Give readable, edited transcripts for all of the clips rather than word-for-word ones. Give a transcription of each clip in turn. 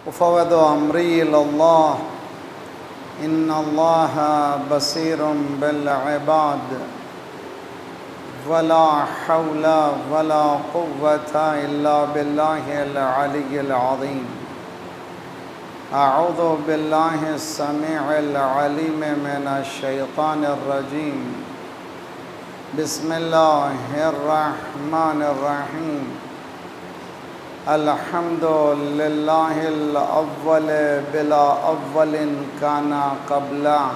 وفوض أمري إلى الله إن الله بصير بالعباد ولا حول ولا قوة إلا بالله العلي العظيم. أعوذ بالله السميع العليم من الشيطان الرجيم. بسم الله الرحمن الرحيم. الحمد لله الأول بلا أول كان قبله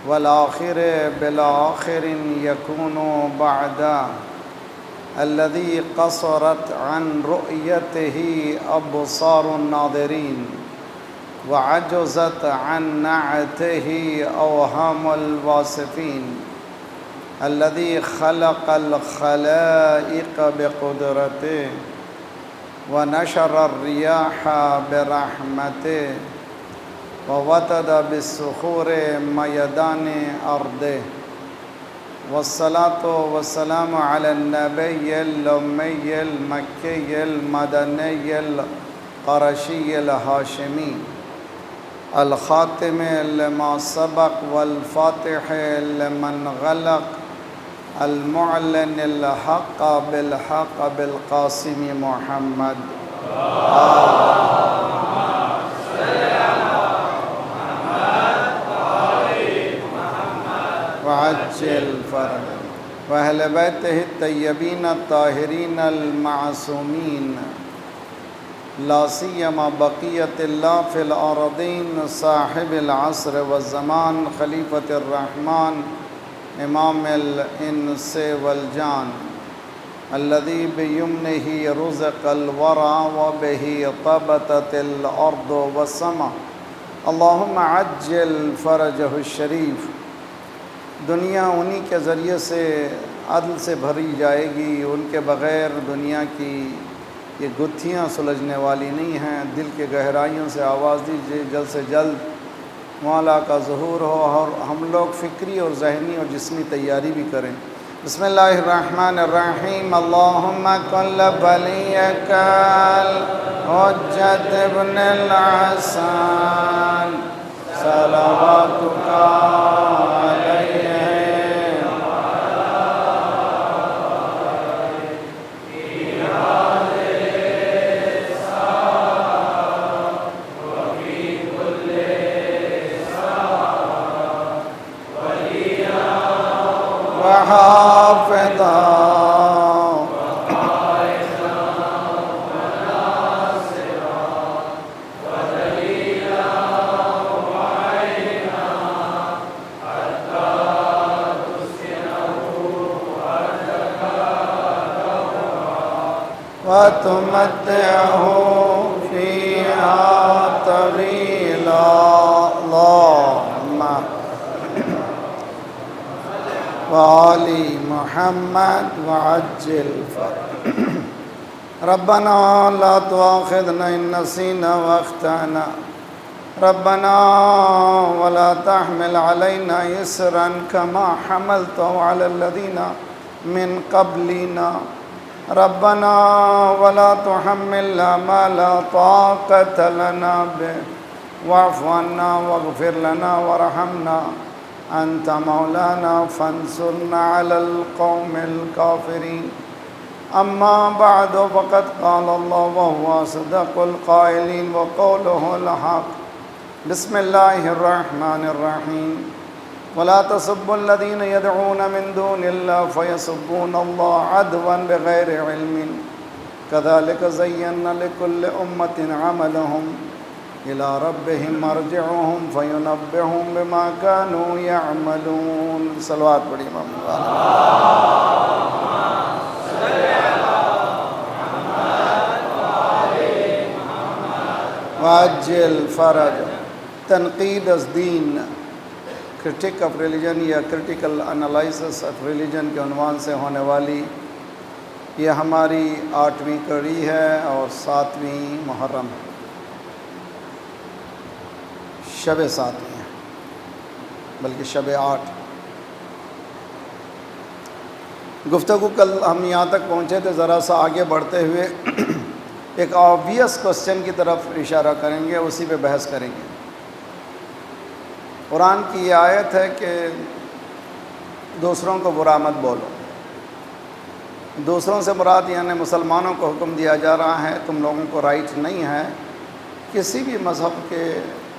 والآخر بلا آخر يكون بعده الذي قصرت عن رؤيته أبصار الناظرين وعجزت عن نعته أوهام الواصفين الذي خلق الخلائق بقدرته ونشر الرياح برحمته ووتد بالصخور ميدان أرضه والصلاة والسلام على النبي الأمي المكي المدني القرشي الهاشمي الخاتم لما سبق والفاتح لمن غلق المعلن الحق بالحق بالقاسم محمد. وعجل فرجه وأهل بيته الطيبين الطاهرين المعصومين لا سيما بقية الله في الأرضين صاحب العصر والزمان خليفة الرحمن إمام الإنس والجان الذي بيمنه رزق الورى وبه طبتت الأرض والسماء. اللهم عجل فرجه الشریف. دنیا انہی کے ذریعے سے عدل سے بھری جائے گی، ان کے بغیر دنیا کی یہ گتھیاں سلجھنے والی نہیں ہیں. دل کے گہرائیوں سے آواز دیجیے جلد سے جلد مولا کا ظہور ہو اور ہم لوگ فکری اور ذہنی اور جسمی تیاری بھی کریں. بسم اللہ الرحمن الرحیم. اللہم کل ولیک الحجۃ ابن الحسن صلواتک علیہ حافظا وتمتعه فيها طويلا. اللهم وآل محمد وعجل ربنا لا تؤاخذنا إن نسينا وأخطأنا ربنا ولا تحمل علينا إصرا كما حملته على الذين من قبلنا ربنا ولا تحملنا ما لا طاقة لنا به واعف عنا واغفر لنا وارحمنا أنت مولانا فانصرنا على القوم الكافرين. أما بعد فقد قال الله وهو أصدق القائلين وقوله الحق. بسم الله الرحمن الرحيم. ولا تسبوا الذين يدعون من دون الله فيسبون الله عدوا بغير علم كذلك زينا لكل أمة عملهم إلى ربهم مرجعهم فينبئهم بما كانوا يعملون. صلوات پڑھی امام وعجل فرج. تنقید از دین، کرٹک آف ریلیجن یا کرٹیکل انالائسس آف ریلیجن کے عنوان سے ہونے والی یہ ہماری 8ویں کڑی ہے اور 7ویں محرم ہے. شب 7 ہیں بلکہ شب 8. گفتگو کل ہم یہاں تک پہنچے تھے. ذرا سا آگے بڑھتے ہوئے ایک آبویس کوسچن کی طرف اشارہ کریں گے، اسی پہ بحث کریں گے۔ قرآن کی یہ آیت ہے کہ دوسروں کو برا مت بولو۔ دوسروں سے مراد یعنی مسلمانوں کو حکم دیا جا رہا ہے تم لوگوں کو رائٹ نہیں ہے کسی بھی مذہب کے،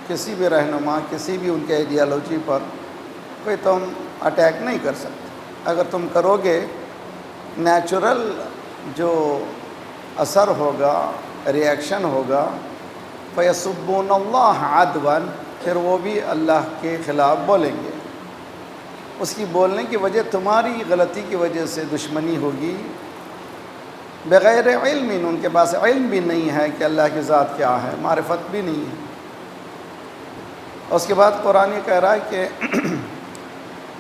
کسی بھی رہنما، کسی بھی ان کے آئیڈیالوجی پر کوئی تم اٹیک نہیں کر سکتے۔ اگر تم کرو گے نیچرل جو اثر ہوگا، ریئیکشن ہوگا، فَيَسُبُّونَ اللَّهَ عَدْوًا، پھر وہ بھی اللہ کے خلاف بولیں گے۔ اس کی بولنے کی وجہ تمہاری غلطی کی وجہ سے دشمنی ہوگی، بغیر علم، ان کے پاس علم بھی نہیں ہے کہ اللہ کی ذات کیا ہے، معرفت بھی نہیں ہے۔ اس کے بعد قرآن یہ کہہ رہا ہے کہ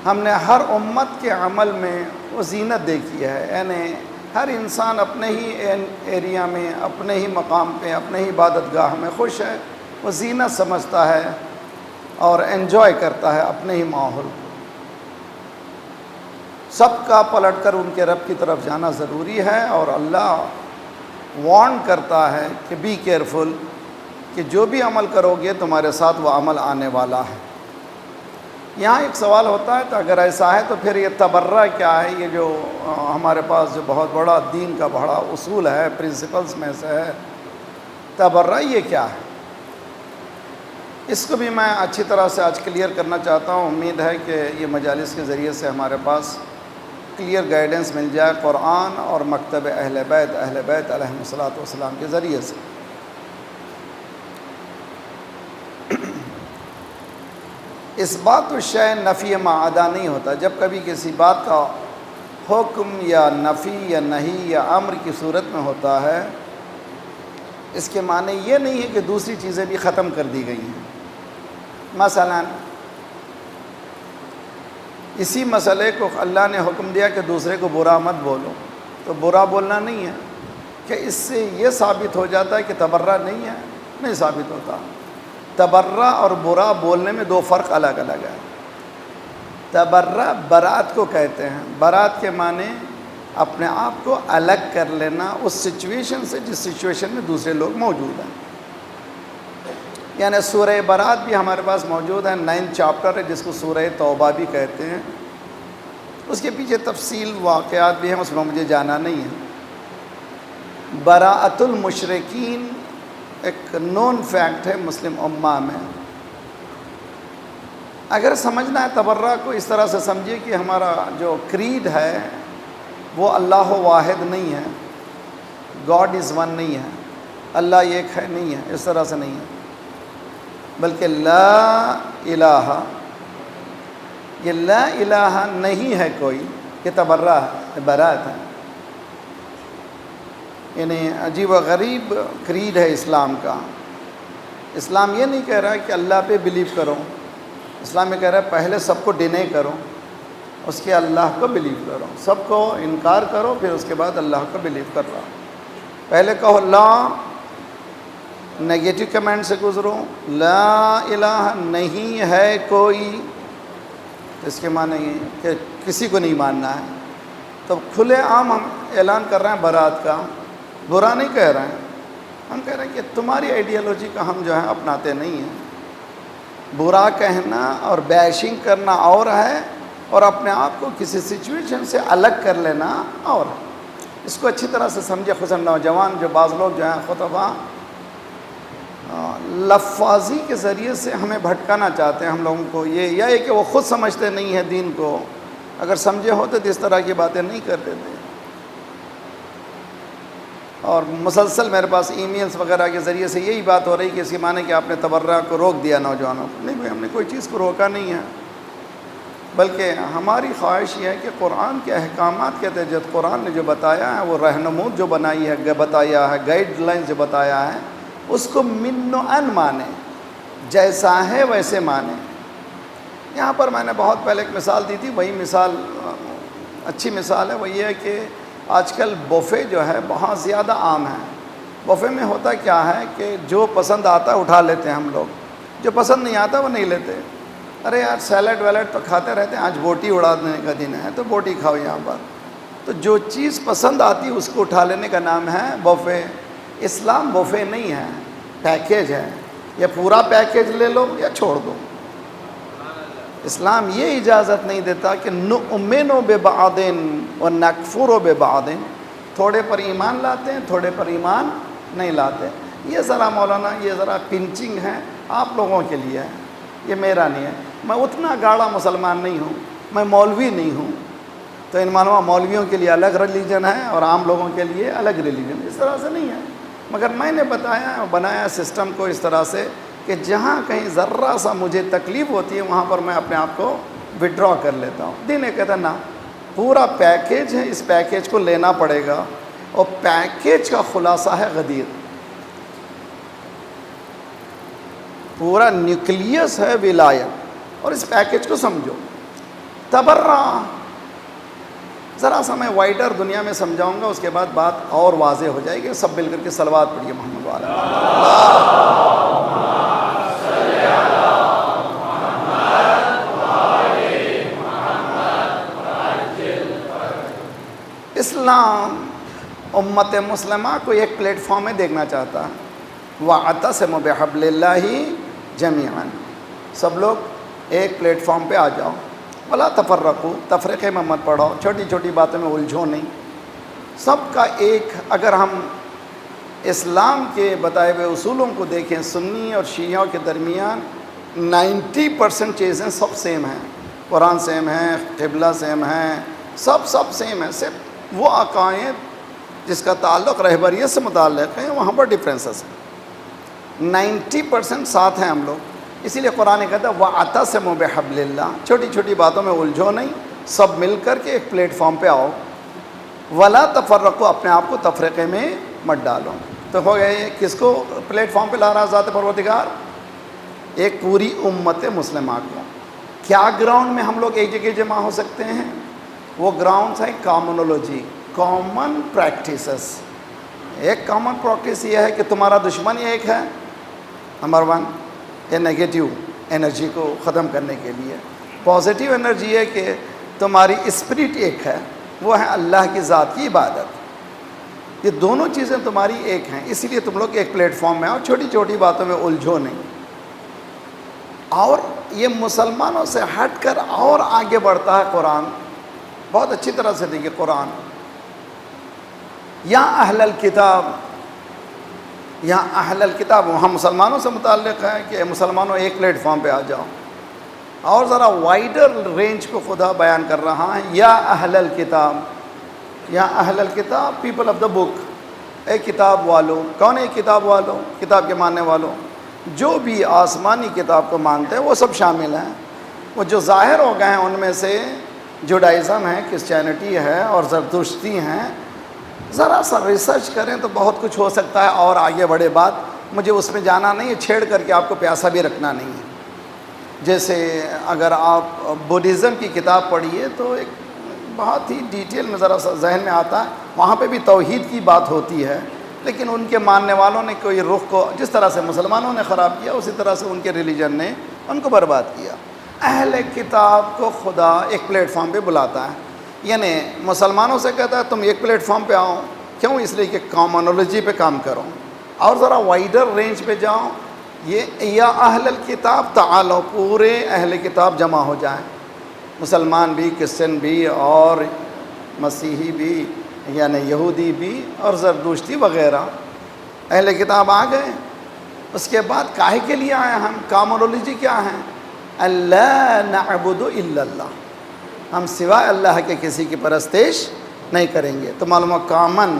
ہم نے ہر امت کے عمل میں وہ زینت دیکھی ہے، یعنی ہر انسان اپنے ہی ایریا میں، اپنے ہی مقام پہ، اپنے ہی عبادت گاہ میں خوش ہے، وہ زینت سمجھتا ہے اور انجوائے کرتا ہے اپنے ہی ماحول کو۔ سب کا پلٹ کر ان کے رب کی طرف جانا ضروری ہے، اور اللہ وارن کرتا ہے کہ بی کیئرفل، کہ جو بھی عمل کرو گے تمہارے ساتھ وہ عمل آنے والا ہے۔ یہاں ایک سوال ہوتا ہے، تو اگر ایسا ہے تو پھر یہ تبرہ کیا ہے؟ یہ جو ہمارے پاس جو بہت بڑا دین کا بڑا اصول ہے، پرنسپلز میں سے ہے، تبرہ یہ کیا ہے؟ اس کو بھی میں اچھی طرح سے آج کلیئر کرنا چاہتا ہوں۔ امید ہے کہ یہ مجالس کے ذریعے سے ہمارے پاس کلیئر گائیڈنس مل جائے قرآن اور مکتب اہل بیت علیہم الصلاۃ والسلام کے ذریعے سے۔ اس بات الشیء نفی معادہ نہیں ہوتا۔ جب کبھی کسی بات کا حکم یا نفی یا نہی یا امر کی صورت میں ہوتا ہے، اس کے معنی یہ نہیں ہے کہ دوسری چیزیں بھی ختم کر دی گئی ہیں۔ مثلا اسی مسئلے کو اللہ نے حکم دیا کہ دوسرے کو برا مت بولو، تو برا بولنا نہیں ہے کہ اس سے یہ ثابت ہو جاتا ہے کہ تبرہ نہیں ہے؟ نہیں ثابت ہوتا۔ تبرہ اور برا بولنے میں دو فرق الگ الگ ہے۔ تبرہ برات کو کہتے ہیں۔ برات کے معنی اپنے آپ کو الگ کر لینا اس سچویشن سے جس سچویشن میں دوسرے لوگ موجود ہیں۔ یعنی سورہ برات بھی ہمارے پاس موجود ہے، 9 چیپٹر ہے، جس کو سورہ توبہ بھی کہتے ہیں۔ اس کے پیچھے تفصیل واقعات بھی ہیں، اس میں مجھے جانا نہیں ہے۔ براءۃ المشرکین ایک نون فیکٹ ہے مسلم امہ میں۔ اگر سمجھنا ہے تبرہ کو، اس طرح سے سمجھیے کہ ہمارا جو کریڈ ہے وہ اللہ واحد نہیں ہے، گاڈ از ون نہیں ہے، اللہ ایک ہے نہیں ہے، اس طرح سے نہیں ہے، بلکہ لا الہ، یہ لا الہ نہیں ہے کوئی، یہ تبرہ ہے، برات ہے۔ یعنی عجیب و غریب کریڈ ہے اسلام کا۔ اسلام یہ نہیں کہہ رہا ہے کہ اللہ پہ بلیو کرو، اسلام یہ کہہ رہا ہے پہلے سب کو ڈینے کرو، اس کے اللہ کو بلیو کرو، سب کو انکار کرو، پھر اس کے بعد اللہ کو بلیو کر رہا۔ پہلے کہو لا، نیگیٹو کمنٹ سے گزرو، لا الہ نہیں ہے کوئی، اس کے معنی یہ کہ کسی کو نہیں ماننا ہے۔ تو کھلے عام ہم اعلان کر رہے ہیں برات کا، برا نہیں کہہ رہے ہیں، ہم کہہ رہے ہیں کہ تمہاری آئیڈیالوجی کا ہم جو ہے اپناتے نہیں ہیں۔ برا کہنا اور بیشنگ کرنا اور ہے، اور اپنے آپ کو کسی سچویشن سے الگ کر لینا اور ہے۔ اس کو اچھی طرح سے سمجھے، خصوصاً نوجوان جو بعض لوگ جو ہیں خطبہ لفاظی کے ذریعے سے ہمیں بھٹکانا چاہتے ہیں ہم لوگوں کو، یہ ہے کہ وہ خود سمجھتے نہیں ہیں دین کو، اگر سمجھے ہوتے تو اس طرح کی باتیں نہیں کرتے تھے۔ اور مسلسل میرے پاس ای میلز وغیرہ کے ذریعے سے یہی بات ہو رہی کہ اس کے معنی کہ آپ نے تبرہ کو روک دیا نوجوانوں کو۔ نہیں بھائی، ہم نے کوئی چیز کو روکا نہیں ہے، بلکہ ہماری خواہش یہ ہے کہ قرآن کے احکامات کے تحت قرآن نے جو بتایا ہے، وہ رہنمود جو بنائی ہے، بتایا ہے، گائیڈ لائنز جو بتایا ہے، اس کو من و ان مانے، جیسا ہے ویسے مانے۔ یہاں پر میں نے بہت پہلے ایک مثال دی تھی، وہی مثال اچھی مثال ہے، وہ یہ ہے کہ آج کل بوفے جو ہے بہت زیادہ عام ہے۔ بوفے میں ہوتا کیا ہے کہ جو پسند آتا ہے اٹھا لیتے ہیں ہم لوگ، جو پسند نہیں آتا وہ نہیں لیتے۔ ارے یار سیلڈ ویلڈ تو کھاتے رہتے ہیں، آج بوٹی اڑا دینے کا دن ہے تو بوٹی کھاؤ یہاں پر۔ تو جو چیز پسند آتی ہے اس کو اٹھا لینے کا نام ہے بوفے۔ اسلام بوفے نہیں ہے، پیکیج ہے، یا پورا پیکیج لے لو یا چھوڑ دو۔ اسلام یہ اجازت نہیں دیتا کہ نؤمن ببعض ونکفر ببعض، تھوڑے پر ایمان لاتے ہیں تھوڑے پر ایمان نہیں لاتے۔ یہ ذرا مولانا یہ ذرا پنچنگ ہے، آپ لوگوں کے لیے ہے، یہ میرا نہیں ہے۔ میں اتنا گاڑا مسلمان نہیں ہوں، میں مولوی نہیں ہوں، تو ان معلومہ مولویوں کے لیے الگ ریلیجن ہے اور عام لوگوں کے لیے الگ ریلیجن، اس طرح سے نہیں ہے۔ مگر میں نے بنایا سسٹم کو اس طرح سے کہ جہاں کہیں ذرہ سا مجھے تکلیف ہوتی ہے وہاں پر میں اپنے آپ کو وڈرا کر لیتا ہوں۔ دین کہتا ہے نا، پورا پیکیج ہے، اس پیکیج کو لینا پڑے گا، اور پیکیج کا خلاصہ ہے غدیر، پورا نیوکلیس ہے ولایت، اور اس پیکیج کو سمجھو۔ تبرہ ذرا سا میں وائڈر دنیا میں سمجھاؤں گا، اس کے بعد بات اور واضح ہو جائے گی۔ سب مل کر کے صلوات پڑھیے محمد وعلیہ۔ اسلام امت مسلمہ کو ایک پلیٹ فارم میں دیکھنا چاہتا ہے، وَاعْتَصِمُوا بِحَبْلِ اللَّهِ جَمِيعًا، سب لوگ ایک پلیٹ فارم پہ آ جاؤ، وَلَا تَفَرَّقُوا، تفرقے میں مت پڑھو، چھوٹی چھوٹی باتوں میں الجھو نہیں، سب کا ایک۔ اگر ہم اسلام کے بتائے ہوئے اصولوں کو دیکھیں، سنی اور شیعہ کے درمیان 90% چیزیں سب سیم ہیں، قرآن سیم ہے، قبلہ سیم ہے، سب سیم ہے، صرف وہ عقائد جس کا تعلق رہبریت سے متعلق ہے وہاں پر ڈفرینسز ہیں۔ 90% ساتھ ہیں ہم لوگ، اسی لیے قرآن کہتا ہے وَاعْتَصِمُوا بِحَبْلِ اللَّهِ، چھوٹی چھوٹی باتوں میں الجھو نہیں، سب مل کر کے ایک پلیٹ فارم پہ آؤ، وَلَا تَفَرَّقُوا، اپنے آپ کو تفرقے میں مت ڈالو۔ تو ہو گئے، کس کو پلیٹ فارم پہ لا رہا ذات پروردگار؟ ایک پوری امت مسلمہ کو۔ کیا گراؤنڈ میں ہم لوگ ایک جگہ جمع ہو سکتے ہیں؟ وہ گراؤنڈز ہیں کامنولوجی، کامن پریکٹیسز۔ ایک کامن پریکٹس یہ ہے کہ تمہارا دشمن ایک ہے، نمبر 1، یہ نیگیٹو انرجی کو ختم کرنے کے لیے۔ پازیٹیو انرجی ہے کہ تمہاری اسپرٹ ایک ہے، وہ ہے اللہ کی ذات کی عبادت۔ یہ دونوں چیزیں تمہاری ایک ہیں، اسی لیے تم لوگ ایک پلیٹ فارم میں آؤ، چھوٹی چھوٹی باتوں میں الجھو نہیں۔ اور یہ مسلمانوں سے ہٹ کر اور آگے بڑھتا ہے قرآن، بہت اچھی طرح سے دیکھیے قرآن۔ یا اہل الکتاب، یا اہل الکتاب وہاں مسلمانوں سے متعلق ہے کہ مسلمانوں ایک پلیٹ فارم پہ آ جاؤ، اور ذرا وائڈر رینج کو خدا بیان کر رہا ہے۔ یا اہل الکتاب، یا اہل الکتاب، پیپل آف دا بک، اے کتاب والو۔ کون ہے کتاب والو؟ کتاب کے ماننے والوں، جو بھی آسمانی کتاب کو مانتے ہیں وہ سب شامل ہیں۔ وہ جو ظاہر ہو گئے ہیں ان میں سے جوڈائزم ہے، کرسچینٹی ہے اور زرتشتی ہیں، ذرا سا ریسرچ کریں تو بہت کچھ ہو سکتا ہے، اور آگے بڑھے بات مجھے اس میں جانا نہیں ہے، چھیڑ کر کے آپ کو پیاسا بھی رکھنا نہیں ہے۔ جیسے اگر آپ بدھزم کی کتاب پڑھیے تو ایک بہت ہی ڈیٹیل میں ذرا سا ذہن میں آتا ہے، وہاں پہ بھی توحید کی بات ہوتی ہے، لیکن ان کے ماننے والوں نے کوئی رخ کو جس طرح سے مسلمانوں نے خراب کیا اسی طرح سے ان کے ریلیجن نے ان کو برباد کیا۔ اہل کتاب کو خدا ایک پلیٹ فارم پہ بلاتا ہے، یعنی مسلمانوں سے کہتا ہے تم ایک پلیٹ فارم پہ آؤ، کیوں؟ اس لیے کہ کامنولوجی پہ کام کرو، اور ذرا وائڈر رینج پہ جاؤ۔ یہ یا اہل الکتاب تعالو، پورے اہل کتاب جمع ہو جائیں، مسلمان بھی، کرسچن بھی، اور مسیحی بھی، یعنی یہودی بھی، اور زردشتی وغیرہ، اہل کتاب آ گئے۔ اس کے بعد کاہے کے لیے آئے ہم؟ کامنولوجی کیا ہے؟ اللہ نعبد الا اللہ، ہم سوائے اللہ کے کسی کی پرستش نہیں کریں گے۔ تو معلوم کامن،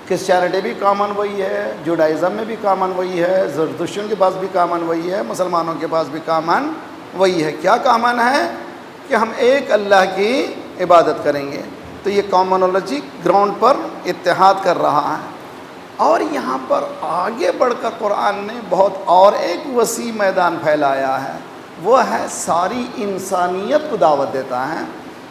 کرسچینٹی بھی کامن وہی ہے، جوڈائزم میں بھی کامن وہی ہے، زردشتیوں کے پاس بھی کامن وہی ہے، مسلمانوں کے پاس بھی کامن وہی ہے۔ کیا کامن ہے؟ کہ ہم ایک اللہ کی عبادت کریں گے۔ تو یہ کامنولوجی گراؤنڈ پر اتحاد کر رہا ہے، اور یہاں پر آگے بڑھ کر قرآن نے بہت اور ایک وسیع میدان پھیلایا ہے، وہ ہے ساری انسانیت کو دعوت دیتا ہے۔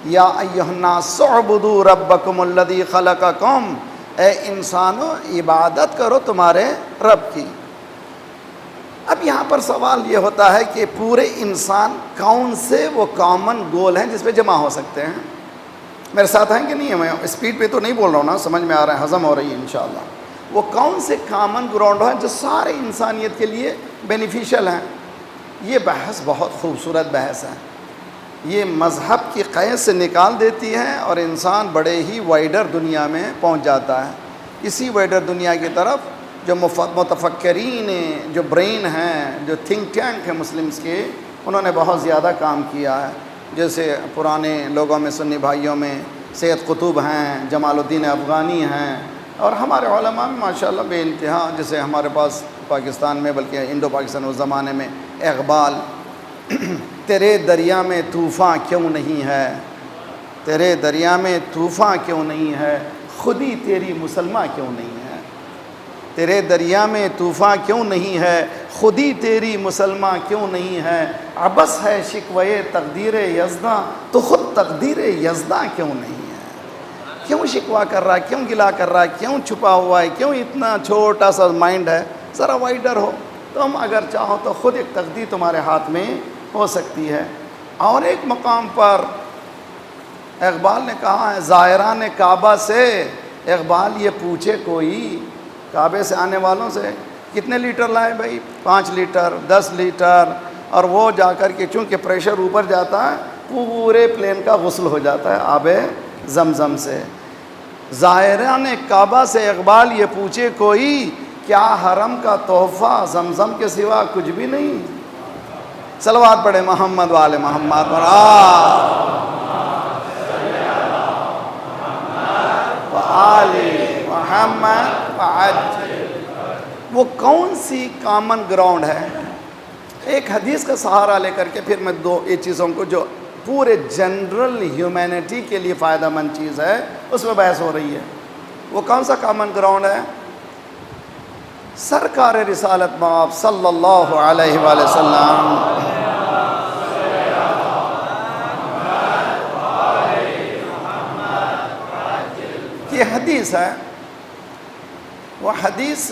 یا ایھا الناس اعبدوا ربکم الذی خلقکم، اے انسانوں عبادت کرو تمہارے رب کی۔ اب یہاں پر سوال یہ ہوتا ہے کہ پورے انسان کون سے وہ کامن گول ہیں جس پہ جمع ہو سکتے ہیں؟ میرے ساتھ ہیں کہ نہیں؟ میں اسپیڈ پہ تو نہیں بول رہا ہوں نا، سمجھ میں آ رہا ہے، ہضم ہو رہی ہے انشاءاللہ۔ وہ کون سے کامن گراؤنڈ ہیں جو سارے انسانیت کے لیے بینیفیشل ہیں. یہ بحث بہت خوبصورت بحث ہے. یہ مذہب کی قید سے نکال دیتی ہے اور انسان بڑے ہی وائڈر دنیا میں پہنچ جاتا ہے. اسی وائڈر دنیا کی طرف جو متفکرین ہیں، جو برین ہیں، جو تھنک ٹینک ہیں مسلمز کے، انہوں نے بہت زیادہ کام کیا ہے. جیسے پرانے لوگوں میں سنی بھائیوں میں سید قطب ہیں، جمال الدین افغانی ہیں، اور ہمارے علماء میں ماشاءاللہ بے انتہا. جیسے ہمارے پاس پاکستان میں بلکہ انڈو پاکستان اس زمانے میں اقبال، تیرے دریا میں طوفاں کیوں نہیں ہے، تیرے دریا میں طوفاں کیوں نہیں ہے، خودی تیری مسلمہ کیوں نہیں ہے. تیرے دریا میں طوفاں کیوں نہیں ہے، خودی تیری مسلمہ کیوں نہیں ہے. عبث ہے شکوے تقدیر یزداں، تو خود تقدیر یزداں کیوں نہیں ہے. کیوں شکوہ کر رہا ہے، کیوں گلا کر رہا ہے، کیوں چھپا ہوا ہے، کیوں اتنا چھوٹا سا مائنڈ ہے. ذرا وائڈر ہو. تم اگر چاہو تو خود ایک تقدیر تمہارے ہاتھ میں ہو سکتی ہے. اور ایک مقام پر اقبال نے کہا ہے زائران کعبہ سے، اقبال یہ پوچھے کوئی، کعبے سے آنے والوں سے کتنے لیٹر لائے بھائی، 5 لیٹر 10 لیٹر، اور وہ جا کر کے چونکہ پریشر اوپر جاتا ہے پورے پلین کا غسل ہو جاتا ہے آب زمزم سے. زائران کعبہ سے اقبال یہ پوچھے کوئی، کیا حرم کا تحفہ زمزم کے سوا کچھ بھی نہیں. صلوات پڑھے محمد وآل محمد وآل محمد وعجل. وہ کون سی کامن گراؤنڈ ہے؟ ایک حدیث کا سہارا لے کر کے پھر میں یہ چیزوں کو جو پورے جنرل ہیومینٹی کے لیے فائدہ مند چیز ہے اس میں بحث ہو رہی ہے. وہ کون سا کامن گراؤنڈ ہے؟ سرکار رسالت مآب صلی اللہ علیہ وآلہ وسلم کی حدیث ہے. وہ حدیث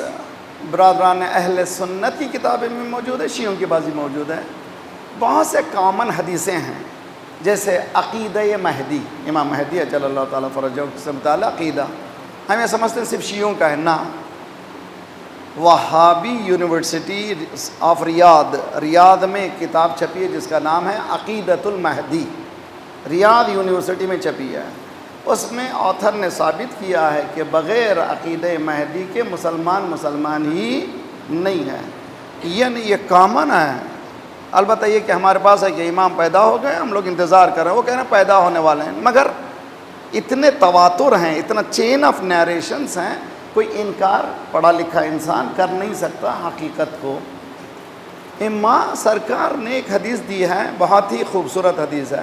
برادران اہل سنت کی کتابیں میں موجود ہے، شیعوں کی بعضی موجود ہے. بہت سے کامن حدیثیں ہیں، جیسے عقیدہ مہدی، امام مہدی اجل اللہ تعالیٰ فرجہ سے متعلق عقیدہ. ہم یہ سمجھتے ہیں صرف شیعوں کا ہے، نہ. وہابی یونیورسٹی آف ریاض میں ایک کتاب چھپی ہے جس کا نام ہے عقیدۃ المہدی، ریاض یونیورسٹی میں چھپی ہے. اس میں آتھر نے ثابت کیا ہے کہ بغیر عقیدہ مہدی کے مسلمان ہی نہیں ہے. یعنی یہ کامن ہے. البتہ یہ کہ ہمارے پاس ہے کہ امام پیدا ہو گئے، ہم لوگ انتظار کر رہے ہیں، وہ کہہ رہے ہیں پیدا ہونے والے ہیں. مگر اتنے تواتر ہیں، اتنا چین آف نیریشنز ہیں، کوئی انکار پڑھا لکھا انسان کر نہیں سکتا حقیقت کو. امام سرکار نے ایک حدیث دی ہے، بہت ہی خوبصورت حدیث ہے.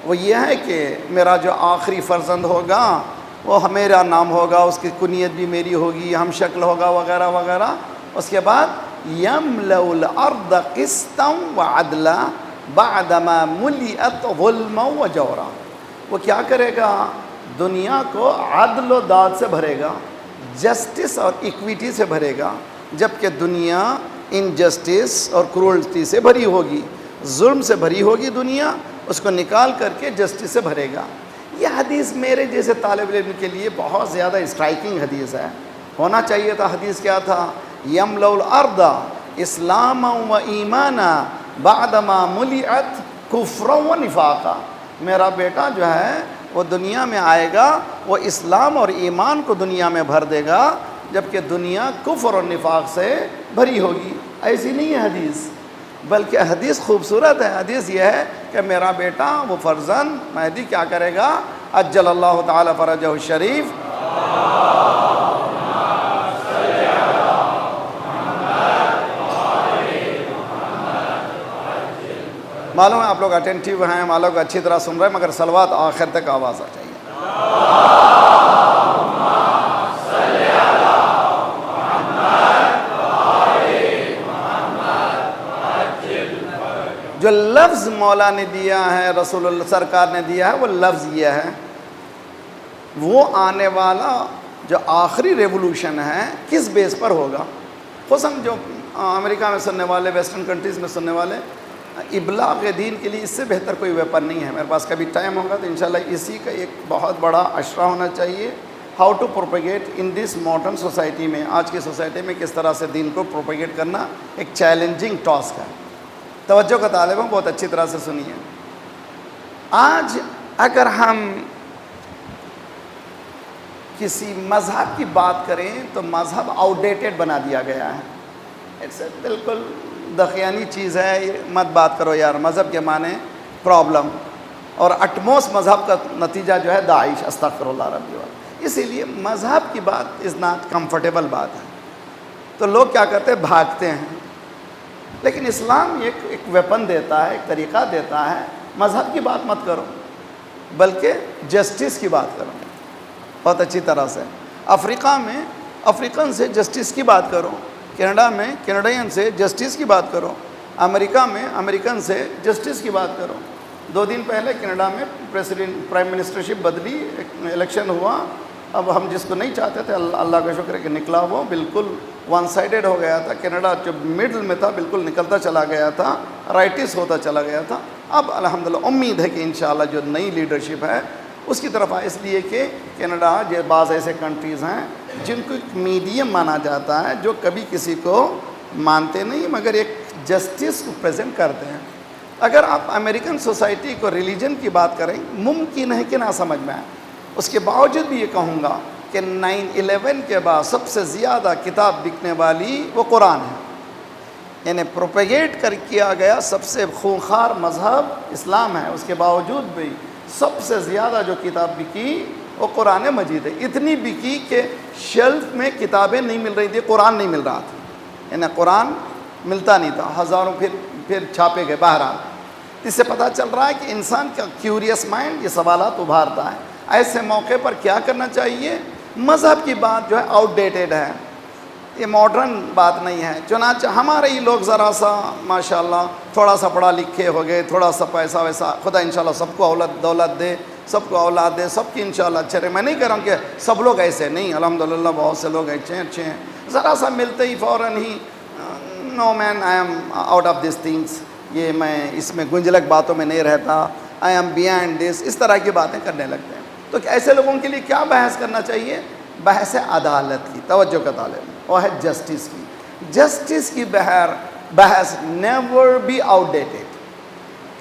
وہ یہ ہے کہ میرا جو آخری فرزند ہوگا وہ میرا نام ہوگا، اس کی کنیت بھی میری ہوگی، ہم شکل ہوگا وغیرہ وغیرہ. اس کے بعد یملأ الارض قسطا وعدلا بعدما ملئت ظلما وجورا. وہ کیا کرے گا؟ دنیا کو عدل و داد سے بھرے گا، جسٹس اور ایکویٹی سے بھرے گا. جبکہ دنیا انجسٹس اور کرولٹی سے بھری ہوگی، ظلم سے بھری ہوگی دنیا، اس کو نکال کر کے جسٹس سے بھرے گا. یہ حدیث میرے جیسے طالب علم کے لیے بہت زیادہ اسٹرائکنگ حدیث ہے. ہونا چاہیے تھا. حدیث کیا تھا؟ یملأ الارض اسلاما و ایمانا بعدما ملئت کفرا و نفاقا. میرا بیٹا جو ہے وہ دنیا میں آئے گا، وہ اسلام اور ایمان کو دنیا میں بھر دے گا، جبکہ دنیا کفر اور نفاق سے بھری ہوگی. ایسی نہیں ہے حدیث، بلکہ حدیث خوبصورت ہے. حدیث یہ ہے کہ میرا بیٹا وہ فرزند مہدی کیا کرے گا؟ عجل اللہ تعالیٰ فرجہ الشریف. معلوم ہے آپ لوگ اٹینٹیو ہیں، معلوم اچھی طرح سن رہے ہیں، مگر صلوات آخر تک آواز آ چاہیے. جو لفظ مولا نے دیا ہے، رسول اللہ سرکار نے دیا ہے، وہ لفظ یہ ہے. وہ آنے والا جو آخری ریولوشن ہے کس بیس پر ہوگا؟ خصوصاً جو امریکہ میں سننے والے، ویسٹرن کنٹریز میں سننے والے، ابلاغ دین کے لیے اس سے بہتر کوئی ویپن نہیں ہے. میرے پاس کبھی ٹائم ہوگا تو انشاءاللہ اسی کا ایک بہت بڑا اشرہ ہونا چاہیے. How to propagate in this modern society میں، آج کی سوسائٹی میں کس طرح سے دین کو پروپیگیٹ کرنا ایک چیلنجنگ ٹاسک ہے۔ توجہ کا طالب ہوں، بہت اچھی طرح سے سنیے۔ آج اگر ہم کسی مذہب کی بات کریں تو مذہب آؤٹ ڈیٹڈ بنا دیا گیا ہے، اٹس بالکل دقیانی چیز ہے، یہ مت بات کرو یار، مذہب کے معنی پرابلم، اور اٹموسٹ مذہب کا نتیجہ جو ہے داعش، استغفر اللہ ربی اللہ۔ اسی لیے مذہب کی بات از ناٹ کمفرٹیبل بات ہے، تو لوگ کیا کرتے ہیں، بھاگتے ہیں۔ لیکن اسلام ایک ویپن دیتا ہے، ایک طریقہ دیتا ہے، مذہب کی بات مت کرو بلکہ جسٹس کی بات کرو، بہت اچھی طرح سے۔ افریقہ میں افریقن سے جسٹس کی بات کرو، کینیڈا میں کینیڈین سے جسٹس کی بات کرو، امریکہ میں امریکن سے جسٹس کی بات کرو۔ 2 دن پہلے کینیڈا میں پرائم منسٹرشپ بدلی، الیکشن ہوا، اب ہم جس کو نہیں چاہتے تھے، اللہ کا شکر ہے کہ نکلا، وہ بالکل ون سائیڈڈ ہو گیا تھا، کینیڈا جو مڈل میں تھا بالکل نکلتا چلا گیا تھا، رائٹس ہوتا چلا گیا تھا۔ اب الحمدللہ امید ہے کہ انشاءاللہ جو نئی لیڈرشپ ہے اس کی طرف اس لیے کہ کینیڈا جو بعض ایسے کنٹریز ہیں جن کو ایک میڈیم مانا جاتا ہے، جو کبھی کسی کو مانتے نہیں مگر ایک جسٹس کو پریزنٹ کرتے ہیں۔ اگر آپ امریکن سوسائٹی کو ریلیجن کی بات کریں، ممکن ہے کہ نہ سمجھ میں آئے، اس کے باوجود بھی یہ کہوں گا کہ 9/11 کے بعد سب سے زیادہ کتاب بکنے والی وہ قرآن ہے، یعنی پروپیگیٹ کیا گیا سب سے خونخوار مذہب اسلام ہے، اس کے باوجود بھی سب سے زیادہ جو کتاب بکی وہ قرآن مجید ہے۔ اتنی بکی کہ شیلف میں کتابیں نہیں مل رہی تھی، قرآن نہیں مل رہا تھا، یعنی قرآن ملتا نہیں تھا، ہزاروں پھر چھاپے گئے۔ بہرحال اس سے پتہ چل رہا ہے کہ انسان کا کیوریس مائنڈ یہ سوالات ابھارتا ہے۔ ایسے موقع پر کیا کرنا چاہیے؟ مذہب کی بات جو ہے آؤٹ ڈیٹڈ ہے، یہ ماڈرن بات نہیں ہے۔ چنانچہ ہمارے ہی لوگ ذرا سا ماشاءاللہ تھوڑا سا پڑھا لکھے ہو گئے، تھوڑا سا پیسہ ویسا، خدا انشاءاللہ سب کو دولت دے، سب کو اولاد دے، سب کی انشاءاللہ اچھے رہے۔ میں نہیں کہہ رہا ہوں کہ سب لوگ ایسے نہیں، الحمدللہ بہت سے لوگ اچھے ہیں، ذرا سا ملتے ہی فوراً ہی no man I am out of this things, یہ میں اس میں گنجلک باتوں میں نہیں رہتا، آئی ایم بیہائنڈ دس، اس طرح کی باتیں کرنے لگتے ہیں۔ تو ایسے لوگوں کے لیے کیا بحث کرنا چاہیے؟ بحث عدالت کی، توجہ کا طالب، وہ ہے جسٹس کی۔ جسٹس کی بحث نیور بی آؤٹ ڈیٹڈ،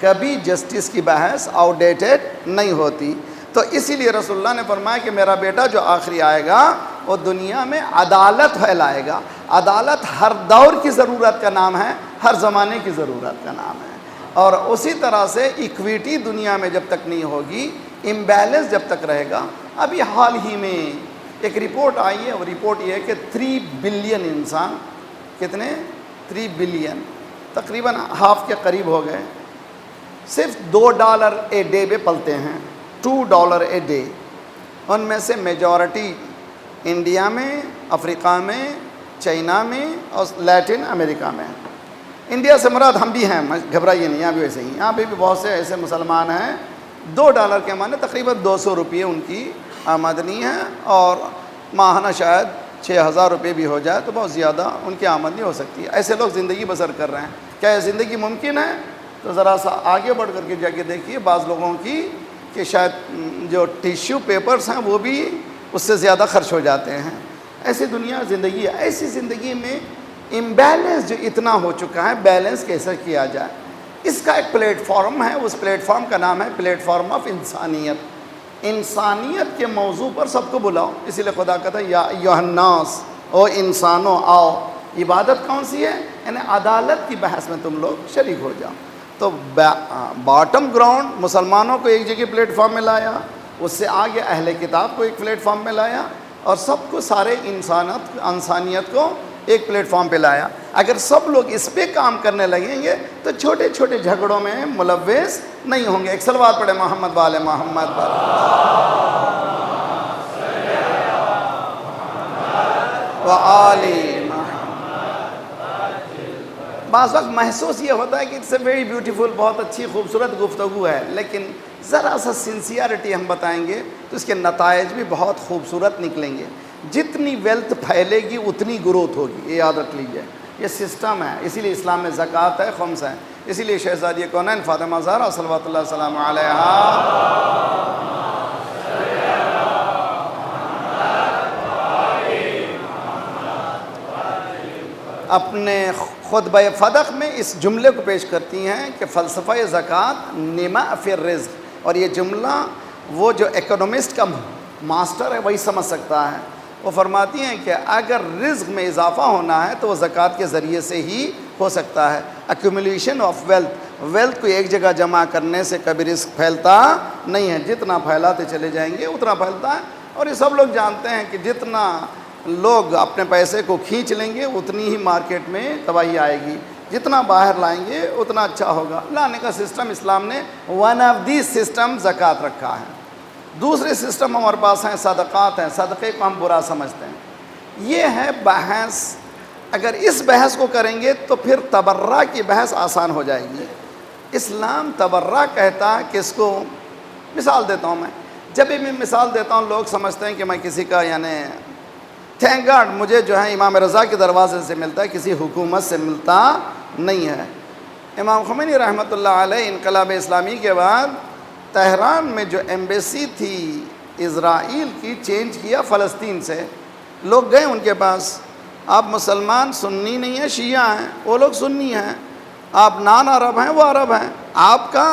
کبھی جسٹس کی بحث آؤٹ ڈیٹڈ نہیں ہوتی۔ تو اسی لیے رسول اللہ نے فرمایا کہ میرا بیٹا جو آخری آئے گا وہ دنیا میں عدالت پھیلائے گا۔ عدالت ہر دور کی ضرورت کا نام ہے، ہر زمانے کی ضرورت کا نام ہے، اور اسی طرح سے ایکویٹی دنیا میں جب تک نہیں ہوگی، امبیلنس جب تک رہے گا۔ ابھی حال ہی میں ایک رپورٹ آئی ہے، وہ رپورٹ یہ ہے کہ 3 بلین انسان، کتنے؟ 3 بلین، تقریباً ہاف کے قریب ہو گئے، صرف $2 اے ڈے پہ پلتے ہیں، $2 اے ڈے۔ ان میں سے میجورٹی انڈیا میں، افریقہ میں، چائنا میں اور لیٹن امریکہ میں۔ انڈیا سے مراد ہم بھی ہیں، گھبرائیے نہیں، یہاں بھی ویسے ہی، یہاں بھی بہت سے ایسے مسلمان ہیں۔ $2 کے معنی تقریباً 200 روپئے ان کی آمدنی ہے، اور ماہانہ شاید 6000 روپئے بھی ہو جائے تو بہت زیادہ ان کی آمدنی ہو سکتی ہے۔ ایسے لوگ زندگی بسر کر رہے ہیں۔ کیا یہ زندگی ممکن ہے؟ تو ذرا سا آگے بڑھ کر کے جا کے دیکھیے بعض لوگوں کی کہ شاید جو ٹیشو پیپرز ہیں وہ بھی اس سے زیادہ خرچ ہو جاتے ہیں۔ ایسی دنیا زندگی ہے۔ ایسی زندگی میں امبیلنس جو اتنا ہو چکا ہے، بیلنس کیسے کیا جائے؟ اس کا ایک پلیٹ فارم ہے، اس پلیٹ فارم کا نام ہے پلیٹ فارم آف انسانیت۔ انسانیت کے موضوع پر سب کو بلاؤ، اسی لیے خدا کہتا ہے یا ایھا الناس، او انسانوں آؤ۔ عبادت کون سی ہے؟ یعنی عدالت کی بحث میں تم لوگ شریک ہو جاؤ۔ تو باٹم گراؤنڈ مسلمانوں کو ایک جگہ پلیٹ فارم میں لایا، اس سے آگے اہل کتاب کو ایک پلیٹ فارم میں لایا، اور سب کو سارے انسانیت کو ایک پلیٹ فارم پہ لایا۔ اگر سب لوگ اس پہ کام کرنے لگیں گے تو چھوٹے چھوٹے جھگڑوں میں ملوث نہیں ہوں گے۔ ایک صلوات پڑھے محمد والے محمد پر۔ وآل بعض وقت محسوس یہ ہوتا ہے کہ اٹس اے ویری بیوٹیفل، بہت اچھی خوبصورت گفتگو ہے، لیکن ذرا سا سنسیئرٹی ہم بتائیں گے تو اس کے نتائج بھی بہت خوبصورت نکلیں گے۔ جتنی ویلتھ پھیلے گی اتنی گروتھ ہوگی، یہ یاد رکھ لیجئے، یہ سسٹم ہے۔ اسی لیے اسلام میں زکوٰۃ ہے، خمس ہے، اسی لیے شہزادی کونین فاطمہ زہرا صلوات اللہ وسلام علیہا اپنے خطبہ فدق میں اس جملے کو پیش کرتی ہیں کہ فلسفہ زکوٰۃ نما فی الرزق، اور یہ جملہ وہ جو اکنومسٹ کا ماسٹر ہے وہی سمجھ سکتا ہے۔ وہ فرماتی ہیں کہ اگر رزق میں اضافہ ہونا ہے تو وہ زکوٰۃ کے ذریعے سے ہی ہو سکتا ہے۔ ایکومولیشن آف ویلتھ کو ایک جگہ جمع کرنے سے کبھی رزق پھیلتا نہیں ہے، جتنا پھیلاتے چلے جائیں گے اتنا پھیلتا ہے، اور یہ سب لوگ جانتے ہیں کہ جتنا لوگ اپنے پیسے کو کھینچ لیں گے اتنی ہی مارکیٹ میں تباہی آئے گی، جتنا باہر لائیں گے اتنا اچھا ہوگا۔ لانے کا سسٹم اسلام نے ون آف دی سسٹم زکوٰۃ رکھا ہے۔ دوسرے سسٹم ہمارے پاس ہیں صدقات ہیں، صدقے کو ہم برا سمجھتے ہیں۔ یہ ہے بحث، اگر اس بحث کو کریں گے تو پھر تبرع کی بحث آسان ہو جائے گی۔ اسلام تبرع کہتا ہے کہ اس کو، مثال دیتا ہوں میں، جب بھی میں مثال دیتا ہوں لوگ سمجھتے ہیں کہ میں کسی کا یعنی تھینک گاڈ مجھے جو ہے امام رضا کے دروازے سے ملتا ہے، کسی حکومت سے ملتا نہیں ہے۔ امام خمینی رحمۃ اللہ علیہ انقلاب اسلامی کے بعد تہران میں جو ایمبیسی تھی اسرائیل کی چینج کیا فلسطین سے، لوگ گئے ان کے پاس، آپ مسلمان سنی نہیں ہیں شیعہ ہیں، وہ لوگ سنی ہیں، آپ نان عرب ہیں وہ عرب ہیں، آپ کا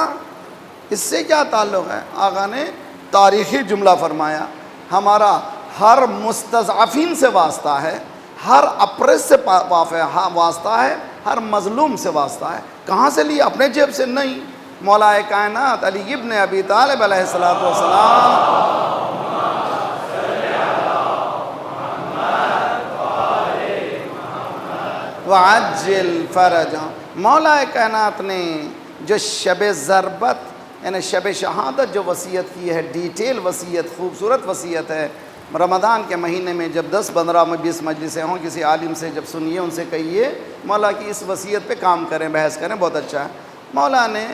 اس سے کیا تعلق ہے؟ آقا نے تاریخی جملہ فرمایا، ہمارا ہر مستضعفین سے واسطہ ہے، ہر اپریس سے واسطہ ہے، ہر مظلوم سے واسطہ ہے۔ کہاں سے لیا؟ اپنے جیب سے نہیں، مولا کائنات علی ابن ابی طالب علیہ السلام وعجل فرج، مولا کائنات نے جو شب ضربت یعنی شب شہادت جو وصیت کی ہے، ڈیٹیل وصیت، خوبصورت وصیت ہے، رمضان کے مہینے میں جب 10 15 20 مجلسیں ہوں، کسی عالم سے جب سنیے، ان سے کہیے مولا کی اس وصیت پہ کام کریں، بحث کریں، بہت اچھا ہے۔ مولا نے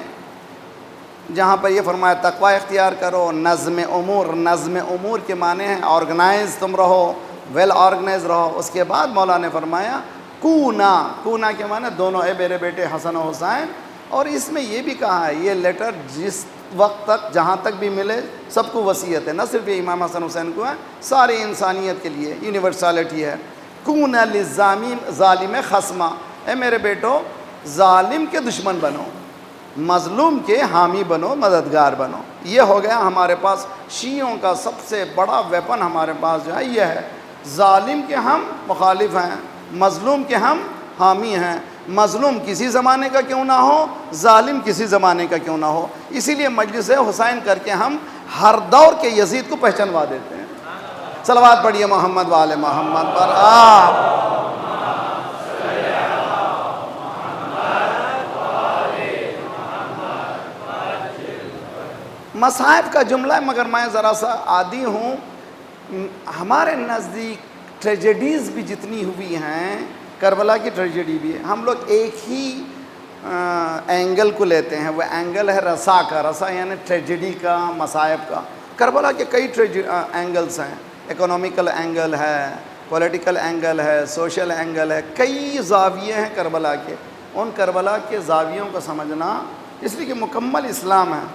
جہاں پر یہ فرمایا تقوی اختیار کرو، نظم امور کے معنی ہیں آرگنائز تم رہو، ویل آرگنائز رہو۔ اس کے بعد مولا نے فرمایا کونا کے معنی دونوں، اے میرے بیٹے حسن و حسین، اور اس میں یہ بھی کہا ہے یہ لیٹر جس وقت تک جہاں تک بھی ملے سب کو وصیت ہے، نہ صرف یہ امام حسن حسین کو ہے، ساری انسانیت کے لیے یونیورسلٹی ہے۔ کون ظالم خصما، اے میرے بیٹو ظالم کے دشمن بنو، مظلوم کے حامی بنو، مددگار بنو۔ یہ ہو گیا ہمارے پاس شیعوں کا سب سے بڑا ویپن، ہمارے پاس جو ہے یہ ہے، ظالم کے ہم مخالف ہیں، مظلوم کے ہم حامی ہیں، مظلوم کسی زمانے کا کیوں نہ ہو، ظالم کسی زمانے کا کیوں نہ ہو۔ اسی لیے مجلس حسین کر کے ہم ہر دور کے یزید کو پہچانوا دیتے ہیں۔ صلوات پڑھیے محمد وآل محمد پر آپ۔ مصائب کا جملہ ہے، مگر میں ذرا سا عادی ہوں، ہمارے نزدیک ٹریجڈیز بھی جتنی ہوئی ہیں، کربلا کی ٹریجڈی بھی ہے، ہم لوگ ایک ہی اینگل کو لیتے ہیں، وہ اینگل ہے رسا کا، رسا یعنی ٹریجڈی کا، مصائب کا۔ کربلا کے کئی اینگلز ہیں، اکنومیکل اینگل ہے، پولیٹیکل اینگل ہے، سوشل اینگل ہے، کئی زاویے ہیں کربلا کے۔ ان کربلا کے زاویوں کو سمجھنا اس لیے کہ مکمل اسلام ہے۔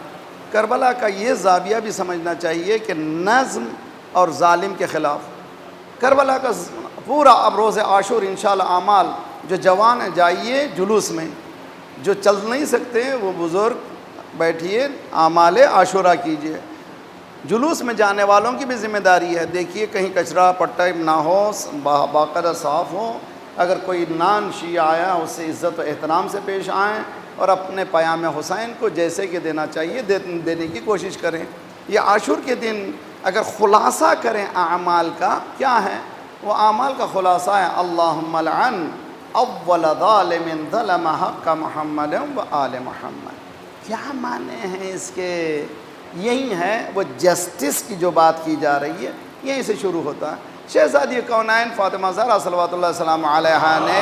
کربلا کا یہ زاویہ بھی سمجھنا چاہیے کہ نظم اور ظالم کے خلاف کربلا کا پورا، اب روز عاشور انشاءاللہ اعمال، جو جوان ہیں جائیے جلوس میں، جو چل نہیں سکتے وہ بزرگ بیٹھیے اعمال عاشورہ کیجیے۔ جلوس میں جانے والوں کی بھی ذمہ داری ہے، دیکھیے کہیں کچرا پٹا نہ ہو، باقاعدہ صاف ہو، اگر کوئی نان شیعہ آیا اس سے عزت و احترام سے پیش آئیں، اور اپنے پیام حسین کو جیسے کہ دینا چاہیے دینے کی کوشش کریں۔ یہ عاشور کے دن اگر خلاصہ کریں اعمال کا، کیا ہے وہ اعمال کا خلاصہ ہے؟ اللہم لعن اول ظالم ظلم حق محمد و آل محمد۔ کیا معنی ہیں اس کے؟ یہی ہے وہ جسٹس کی جو بات کی جا رہی ہے، یہیں سے شروع ہوتا ہے۔ شہزادی کونین فاطمہ زہرا صلوات اللہ السلام علیہا نے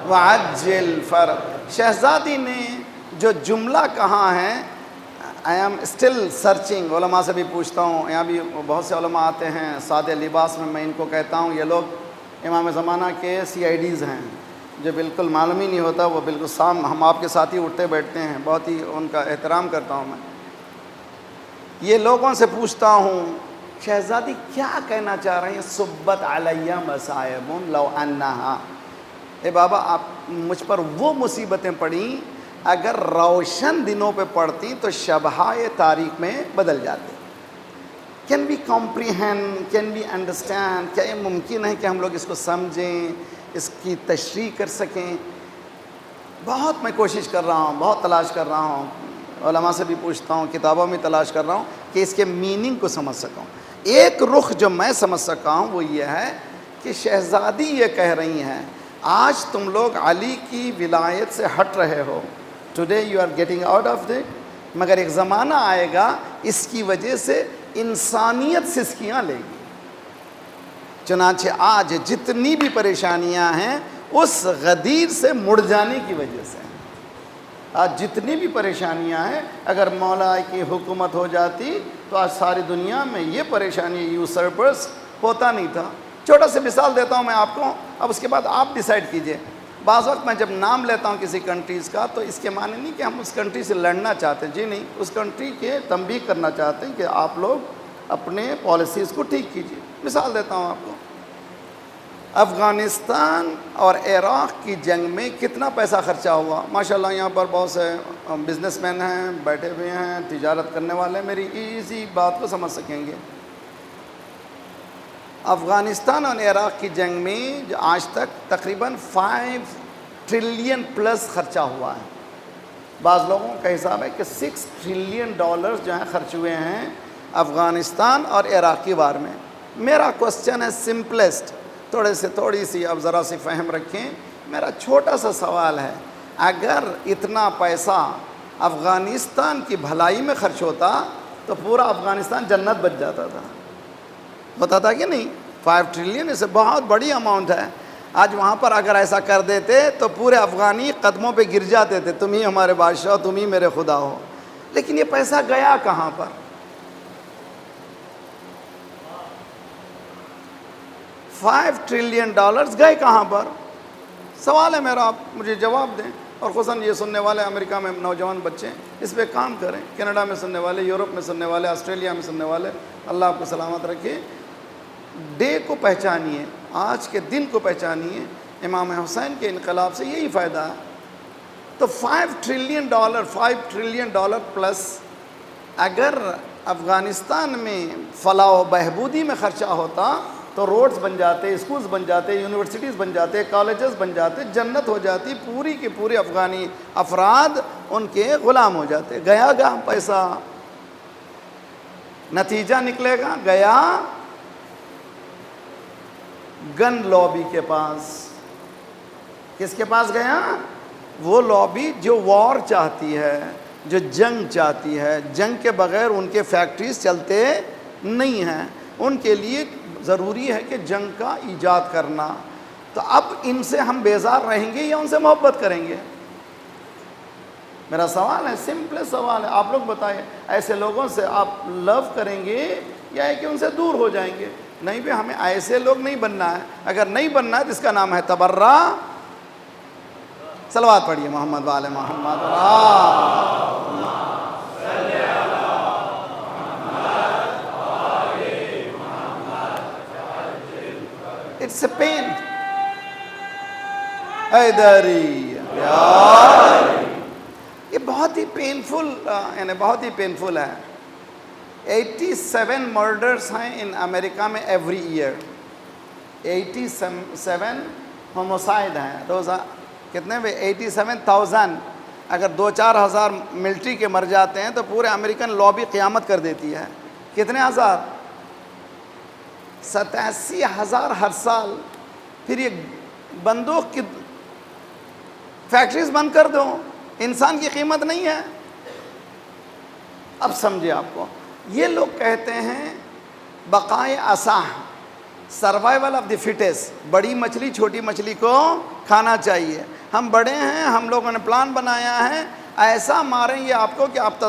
وعجل فرج، شہزادی نے جو جملہ کہا ہے، آئی ایم اسٹل سرچنگ، علماء سے بھی پوچھتا ہوں، یہاں بھی بہت سے علماء آتے ہیں سادے لباس میں ان کو کہتا ہوں یہ لوگ امام زمانہ کے CIDs ہیں، جو بالکل معلوم ہی نہیں ہوتا، وہ بالکل ہم آپ کے ساتھ ہی اٹھتے بیٹھتے ہیں، بہت ہی ان کا احترام کرتا ہوں میں۔ یہ لوگوں سے پوچھتا ہوں شہزادی کیا کہنا چاہ رہے ہیں؟ صبت علیہ مصائب لو انہا، اے بابا آپ مجھ پر وہ مصیبتیں پڑیں اگر روشن دنوں پہ پڑتی تو شبہائے تاریک میں بدل جاتے. Can we comprehend, can we understand? کیا یہ ممکن ہے کہ ہم لوگ اس کو سمجھیں، اس کی تشریح کر سکیں؟ بہت میں کوشش کر رہا ہوں، بہت تلاش کر رہا ہوں، علماء سے بھی پوچھتا ہوں، کتابوں میں تلاش کر رہا ہوں کہ اس کے میننگ کو سمجھ سکوں. ایک رخ جو میں سمجھ سکا ہوں وہ یہ ہے کہ شہزادی یہ کہہ رہی ہیں آج تم لوگ علی کی ولایت سے ہٹ رہے ہو، today you are getting out of that, مگر ایک زمانہ آئے گا اس کی وجہ سے انسانیت سسکیاں لے گی. چنانچہ آج جتنی بھی پریشانیاں ہیں اس غدیر سے مڑ جانے کی وجہ سے، آج جتنی بھی پریشانیاں ہیں اگر مولا کی حکومت ہو جاتی تو آج ساری دنیا میں یہ پریشانی یوسرپرس ہوتا نہیں تھا. چھوٹا سے مثال دیتا ہوں میں آپ کو، اب اس کے بعد آپ ڈیسائیڈ کیجئے. بعض وقت میں جب نام لیتا ہوں کسی کنٹریز کا تو اس کے معنی نہیں کہ ہم اس کنٹری سے لڑنا چاہتے ہیں، جی نہیں، اس کنٹری کے تنبیہ کرنا چاہتے ہیں کہ آپ لوگ اپنے پالیسیز کو ٹھیک کیجئے. مثال دیتا ہوں آپ کو، افغانستان اور عراق کی جنگ میں کتنا پیسہ خرچہ ہوا؟ ماشاءاللہ یہاں پر بہت سے بزنس مین ہیں، بیٹھے ہوئے ہیں، تجارت کرنے والے میری ایزی بات کو سمجھ سکیں گے. افغانستان اور عراق کی جنگ میں جو آج تک تقریباً 5 ٹریلین پلس خرچہ ہوا ہے. بعض لوگوں کا حساب ہے کہ $6 ٹریلین جو ہیں خرچ ہوئے ہیں افغانستان اور عراق کی وار میں. میرا کوسچن ہے سمپلسٹ، تھوڑی سی اب ذرا سی فہم رکھیں. میرا چھوٹا سا سوال ہے، اگر اتنا پیسہ افغانستان کی بھلائی میں خرچ ہوتا تو پورا افغانستان جنت بن جاتا تھا، ہوتا تھا کہ نہیں؟ 5 ٹریلین اسے بہت بڑی اماؤنٹ ہے. آج وہاں پر اگر ایسا کر دیتے تو پورے افغانی قدموں پہ گر جاتے تھے، تم ہی ہمارے بادشاہ، تم ہی میرے خدا ہو. لیکن یہ پیسہ گیا کہاں پر؟ 5 ٹریلین گئے کہاں پر؟ سوال ہے میرا، آپ مجھے جواب دیں. اور خصوصاً یہ سننے والے امریکہ میں نوجوان بچے اس پہ کام کریں، کینیڈا میں سننے والے، یورپ میں سننے والے، آسٹریلیا میں سننے والے، اللہ آپ کو سلامت رکھے. ڈے کو پہچانیے، آج کے دن کو پہچانیے. امام حسین کے انقلاب سے یہی فائدہ ہے. تو $5 ٹریلین پلس اگر افغانستان میں فلاح و بہبودی میں خرچہ ہوتا تو روڈز بن جاتے، اسکولز بن جاتے، یونیورسٹیز بن جاتے، کالجز بن جاتے، جنت ہو جاتی، پوری کے پورے افغانی افراد ان کے غلام ہو جاتے. گیا گا پیسہ، نتیجہ نکلے گا، گیا گن لابی کے پاس. کس کے پاس گیا؟ وہ لابی جو وار چاہتی ہے، جو جنگ چاہتی ہے. جنگ کے بغیر ان کے فیکٹریز چلتے نہیں ہیں، ان کے لیے ضروری ہے کہ جنگ کا ایجاد کرنا. تو اب ان سے ہم بیزار رہیں گے یا ان سے محبت کریں گے؟ میرا سوال ہے، سمپل سوال ہے. آپ لوگ بتائیں، ایسے لوگوں سے آپ لو کریں گے یا ہے کہ ان سے دور ہو جائیں گے؟ نہیں بھی، ہمیں ایسے لوگ نہیں بننا ہے. اگر نہیں بننا ہے تو اس کا نام ہے تبرہ. صلوات پڑھیے محمد وآل محمد. It's a pain. حیدری یہ بہت ہی پینفل، یعنی بہت ہی پینفل ہے. 87 مرڈرز ہیں ان امریکہ میں ایوری ایئر. 87 ہوموسائڈ ہیں روزہ. کتنے بھی؟ 87,000. اگر 2-4 ہزار ملٹری کے مر جاتے ہیں تو پورے امریکن لابی قیامت کر دیتی ہے. کتنے ہزار؟ 87,000 ہر سال. پھر یہ بندوق کی فیکٹریز بند کر دو، انسان کی قیمت نہیں ہے. اب سمجھے آپ کو، یہ لوگ کہتے ہیں بقائے اصح، سروائیول آف دی فٹیسٹ. بڑی مچھلی چھوٹی مچھلی کو کھانا چاہیے. ہم بڑے ہیں، ہم لوگوں نے پلان بنایا ہے، ایسا ماریں گے آپ کو کہ آپ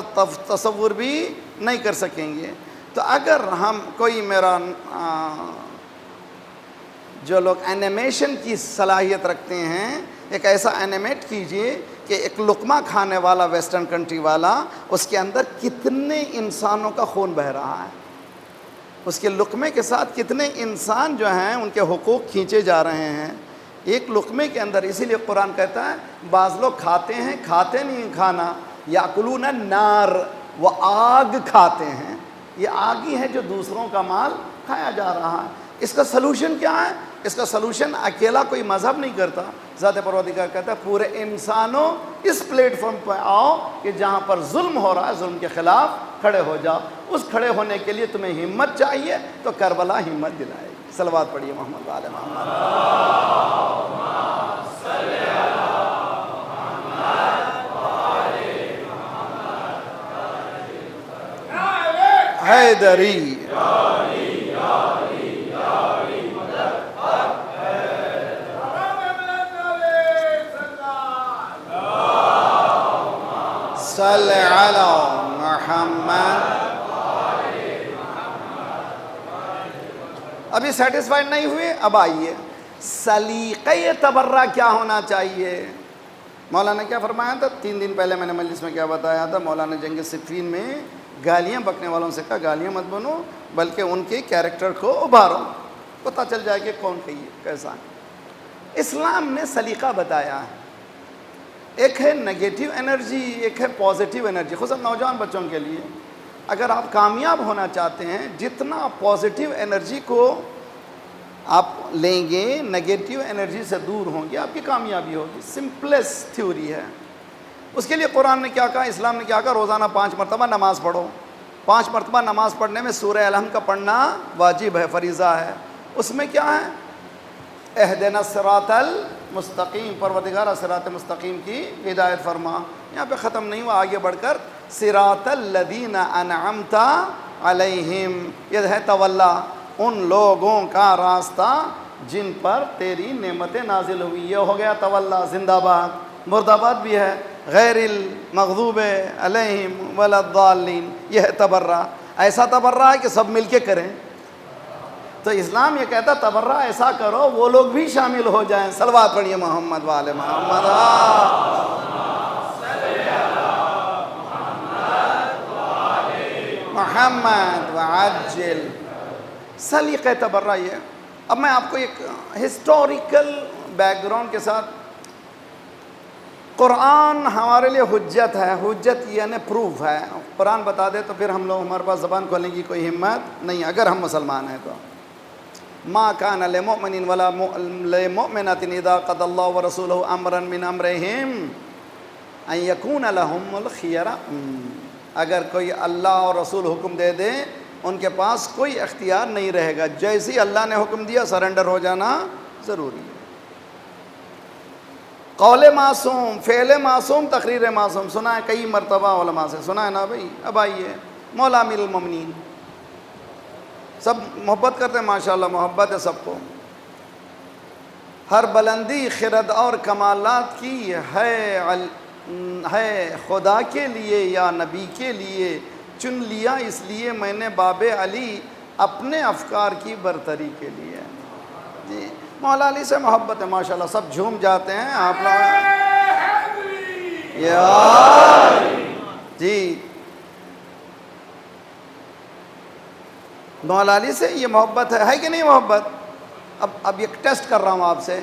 تصور بھی نہیں کر سکیں گے. تو اگر ہم کوئی میرا جو لوگ اینیمیشن کی صلاحیت رکھتے ہیں، ایک ایسا اینیمیٹ کیجئے کہ ایک لقمہ کھانے والا ویسٹرن کنٹری والا، اس کے اندر کتنے انسانوں کا خون بہہ رہا ہے، اس کے لقمے کے ساتھ کتنے انسان جو ہیں ان کے حقوق کھینچے جا رہے ہیں ایک لقمے کے اندر۔ اسی لیے قرآن کہتا ہے بعض لوگ کھاتے ہیں، کھاتے نہیں کھانا، یاکلون النار، وہ آگ کھاتے ہیں، یہ آگ ہی ہے جو دوسروں کا مال کھایا جا رہا ہے۔ اس کا سلوشن کیا ہے؟ اس کا سلوشن اکیلا کوئی مذہب نہیں کرتا، ذات پروردگار کہتا ہے پورے انسانوں اس پلیٹ فارم پہ آؤ کہ جہاں پر ظلم ہو رہا ہے ظلم کے خلاف کھڑے ہو جاؤ۔ اس کھڑے ہونے کے لیے تمہیں ہمت چاہیے تو کربلا ہمت دلائے گی۔ صلوات پڑھیے محمد وعلی محمد۔ حیدری صلی علی محمد۔ ابھی سیٹسفائیڈ نہیں ہوئے، اب آئیے سلیقہ تبرہ کیا ہونا چاہیے۔ مولانا کیا فرمایا تھا؟ 3 دن پہلے میں نے مجلس میں کیا بتایا تھا؟ مولانا جنگ صفین میں گالیاں بکنے والوں سے کہا گالیاں مت بنو بلکہ ان کے کیریکٹر کو ابھارو، پتہ چل جائے کہ کون کیسا ہے۔ اسلام نے سلیقہ بتایا ہے، ایک ہے نگیٹیو انرجی، ایک ہے پازیٹیو انرجی، خصوصاً نوجوان بچوں کے لیے۔ اگر آپ کامیاب ہونا چاہتے ہیں، جتنا پازیٹیو انرجی کو آپ لیں گے، نگیٹیو انرجی سے دور ہوں گے، آپ کی کامیابی ہوگی۔ سمپلسٹ تھیوری ہے۔ اس کے لیے قرآن نے کیا کہا، اسلام نے کیا کہا؟ روزانہ 5 مرتبہ نماز پڑھو۔ 5 مرتبہ نماز پڑھنے میں سورہ الحمد کا پڑھنا واجب ہے، فریضہ ہے۔ اس میں کیا ہے؟ اہدنا الصراط المستقیم، پروردگار صراط مستقیم کی ہدایت فرما۔ یہاں پہ ختم نہیں ہوا، آگے بڑھ کر صراط الذین انعمت علیہم، یہ ہے تولا، ان لوگوں کا راستہ جن پر تیری نعمتیں نازل ہوئی۔ یہ ہو گیا تولا، زندہ باد، مرد آباد بھی ہے، غیر المغضوب علیہم ولا الضالین، یہ ہے تبرہ۔ ایسا تبرہ ہے کہ سب مل کے کریں، تو اسلام یہ کہتا تبرہ ایسا کرو وہ لوگ بھی شامل ہو جائیں۔ صلوات پڑھیے محمد وعلی محمد۔ محمد وعجل سلیقہ تبرہ یہ۔ اب میں آپ کو ایک ہسٹوریکل بیک گراؤنڈ کے ساتھ، قرآن ہمارے لیے حجت ہے، حجت یعنی پروف ہے۔ قرآن بتا دے تو پھر ہم لوگ ہمارے پاس زبان کھولنے کی کوئی ہمت نہیں، اگر ہم مسلمان ہیں تو۔ ما کان لمؤمن ولا لمؤمنۃ اذا قضى الله ورسوله امرا من امرهم ان يكون لهم الخيرة، اگر کوئی اللہ اور رسول حکم دے دے ان کے پاس کوئی اختیار نہیں رہے گا، جیسے ہی اللہ نے حکم دیا سرنڈر ہو جانا ضروری ہے۔ قول معصوم، فعل معصوم، تقریر معصوم، سنا ہے کئی مرتبہ علماء سے، سنا ہے نا بھائی؟ اب آئیے مولا امیر المومنین، سب محبت کرتے ہیں، ماشاءاللہ محبت ہے سب کو، ہر بلندی خرد اور کمالات کی ہے خدا کے لیے یا نبی کے لیے، چن لیا اس لیے میں نے باب علی اپنے افکار کی برتری کے لیے۔ جی مولا علی سے محبت ہے، ماشاءاللہ سب جھوم جاتے ہیں۔ آپ لوگ جی مولا علی سے یہ محبت ہے کہ نہیں محبت؟ اب یہ ٹیسٹ کر رہا ہوں آپ سے،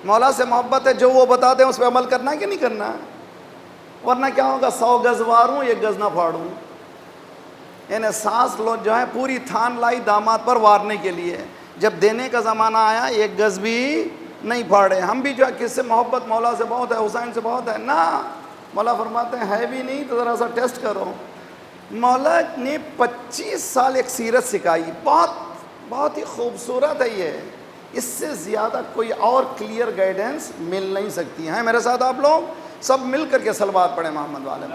مولا سے محبت ہے، جو وہ بتاتے ہیں اس پہ عمل کرنا ہے کہ نہیں کرنا ہے؟ ورنہ کیا ہوگا، 100 گز واروں 1 گز نہ پھاڑوں، یعنی ساس لوگ جو ہے پوری تھان لائی داماد پر وارنے کے لیے، جب دینے کا زمانہ آیا 1 گز بھی نہیں پھاڑے۔ ہم بھی جو ہے کس سے محبت، مولا سے بہت ہے، حسین سے بہت ہے نا، مولا فرماتے ہیں ہے بھی نہیں تو ذرا سا ٹیسٹ کرو۔ مولا نے 25 سال ایک سیرت سکھائی، بہت ہی خوبصورت ہے یہ، اس سے زیادہ کوئی اور کلیئر گائیڈنس مل نہیں سکتی ہے۔ میرے ساتھ آپ لوگ سب مل کر کے صلوات پڑھیں محمد والے۔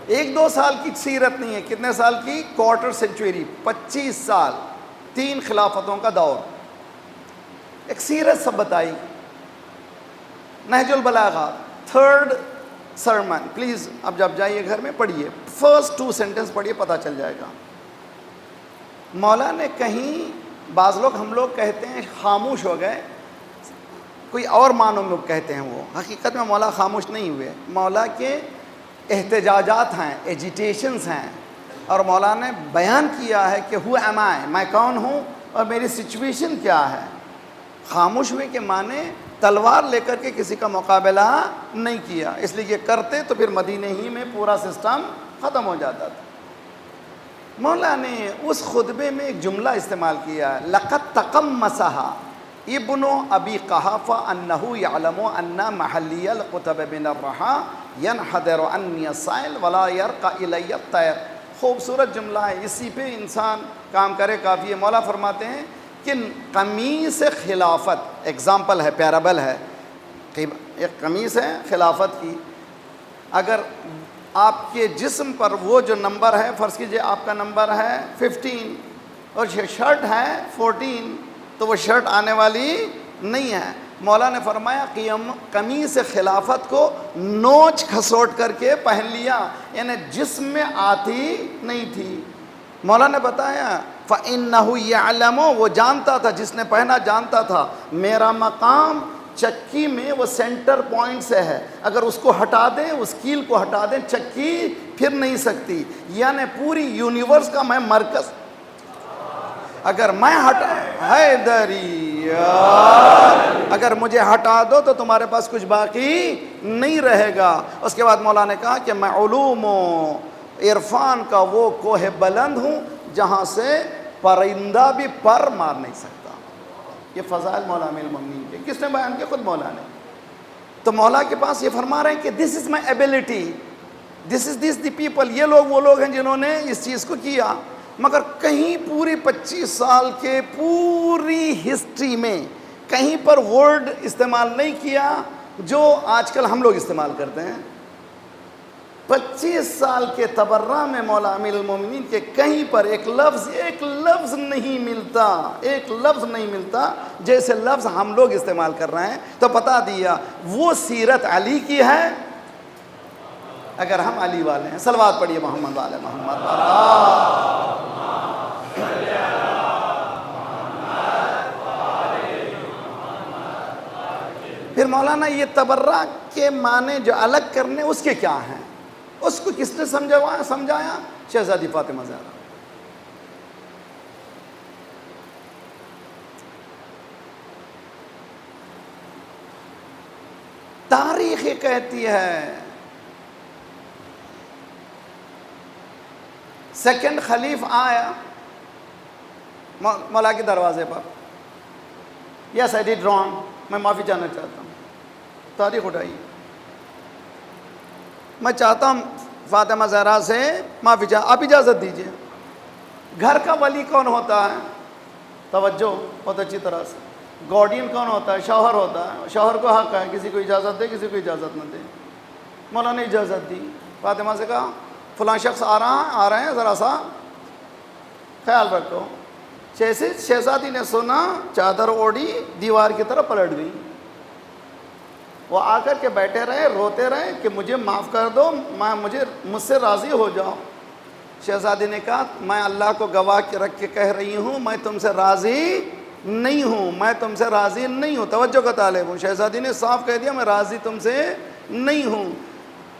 ایک 2 سال کی سیرت نہیں ہے، کتنے سال کی؟ کوارٹر سینچوری، 25 سال، 3 خلافتوں کا دور، ایک سیرت سب بتائی۔ نہج البلاغہ 3rd سرمن پلیز اب جب جائیے گھر میں پڑھیے، فرسٹ 2 سینٹنس پڑھیے، پتہ چل جائے گا۔ مولا نے کہیں، بعض لوگ ہم لوگ کہتے ہیں خاموش ہو گئے، کوئی اور معنوں میں کہتے ہیں، وہ حقیقت میں مولا خاموش نہیں ہوئے، مولا کے احتجاجات ہیں، ایجیٹیشنز ہیں، اور مولا نے بیان کیا ہے کہ ہو ایم آئی، میں کون ہوں اور میری سچویشن کیا ہے۔ خاموش ہوئے کے معنی تلوار لے کر کے کسی کا مقابلہ نہیں کیا، اس لیے یہ کرتے تو پھر مدینہ ہی میں پورا سسٹم ختم ہو جاتا تھا۔ مولا نے اس خطبے میں ایک جملہ استعمال کیا ہے، لقد تقمصها ابن ابی قحافہ انہ یعلم ان محلی القطب من الرحا ینحدر عنی السائل ولا یرقى الی الطیر۔ خوبصورت جملہ ہے، اسی پہ انسان کام کرے کافی ہے۔ مولا فرماتے ہیں کہ قمیص خلافت، ایگزامپل ہے، پیرابل ہے، ایک قمیص ہے خلافت کی، اگر آپ کے جسم پر وہ جو نمبر ہے، فرض کیجئے آپ کا نمبر ہے 15 اور شرٹ ہے 14، تو وہ شرٹ آنے والی نہیں ہے۔ مولا نے فرمایا کہ قمیص خلافت کو نوچ کھسوٹ کر کے پہن لیا، یعنی جسم میں آتی نہیں تھی۔ مولا نے بتایا فَإِنَّهُ يَعْلَمُ، وہ جانتا تھا، جس نے پہنا جانتا تھا میرا مقام چکی میں وہ سینٹر پوائنٹ سے ہے، اگر اس کو ہٹا دیں، اس کیل کو ہٹا دیں، چکی پھر نہیں سکتی، یعنی پوری یونیورس کا میں مرکز، اگر میں ہٹا حیدری اگر مجھے ہٹا دو تو تمہارے پاس کچھ باقی نہیں رہے گا۔ اس کے بعد مولا نے کہا کہ میں علوم و عرفان کا وہ کوہ بلند ہوں جہاں سے پرندہ بھی پر مار نہیں سکتا۔ یہ فضائل مولا امیر المومنین کے، کس نے بیان کیا؟ خود مولا نے۔ تو مولا کے پاس یہ فرما رہے ہیں کہ دس از مائی ability, this is the people, یہ لوگ وہ لوگ ہیں جنہوں نے اس چیز کو کیا۔ مگر کہیں پوری 25 سال کے پوری ہسٹری میں کہیں پر ورڈ استعمال نہیں کیا جو آج کل ہم لوگ استعمال کرتے ہیں۔ 25 سال کے تبرہ میں مولا امیر المومنین کے کہیں پر ایک لفظ نہیں ملتا، ایک لفظ نہیں ملتا جیسے لفظ ہم لوگ استعمال کر رہے ہیں۔ تو بتا دیا وہ سیرت علی کی ہے، اگر ہم علی والے ہیں۔ صلوات پڑھیے محمد والے محمد والا۔ پھر مولانا یہ تبرہ کے معنی جو الگ کرنے اس کے کیا ہیں، اس کو کس نے سمجھایا؟ شہزادی فاطمہ زہرا۔ تاریخ یہ کہتی ہے سیکنڈ خلیف آیا مولا کے دروازے پر، یس آئی ڈیڈ رانگ، میں معافی چاہنا چاہتا ہوں۔ تاریخ اٹھائی، میں چاہتا ہوں فاطمہ زہرا سے معافی آپ اجازت دیجئے۔ گھر کا ولی کون ہوتا ہے؟ توجہ بہت اچھی طرح سے۔ گارڈین کون ہوتا ہے؟ شوہر ہوتا ہے۔ شوہر کو حق ہے کسی کو اجازت دے، کسی کو اجازت نہ دے۔ مولا نے اجازت دی، فاطمہ سے کہا فلاں شخص آ رہے ہیں، ذرا سا خیال رکھو۔ جیسے شہزادی نے سنا، چادر اوڑھی، دیوار کی طرف پلٹ گئی۔ وہ آ کر کے بیٹھے رہے، روتے رہے کہ مجھے معاف کر دو، مجھ سے راضی ہو جاؤ۔ شہزادی نے کہا میں اللہ کو گواہ رکھ کے کہہ رہی ہوں، میں تم سے راضی نہیں ہوں، میں تم سے راضی نہیں ہوں۔ توجہ کا طالب ہوں۔ شہزادی نے صاف کہہ دیا میں راضی تم سے نہیں ہوں۔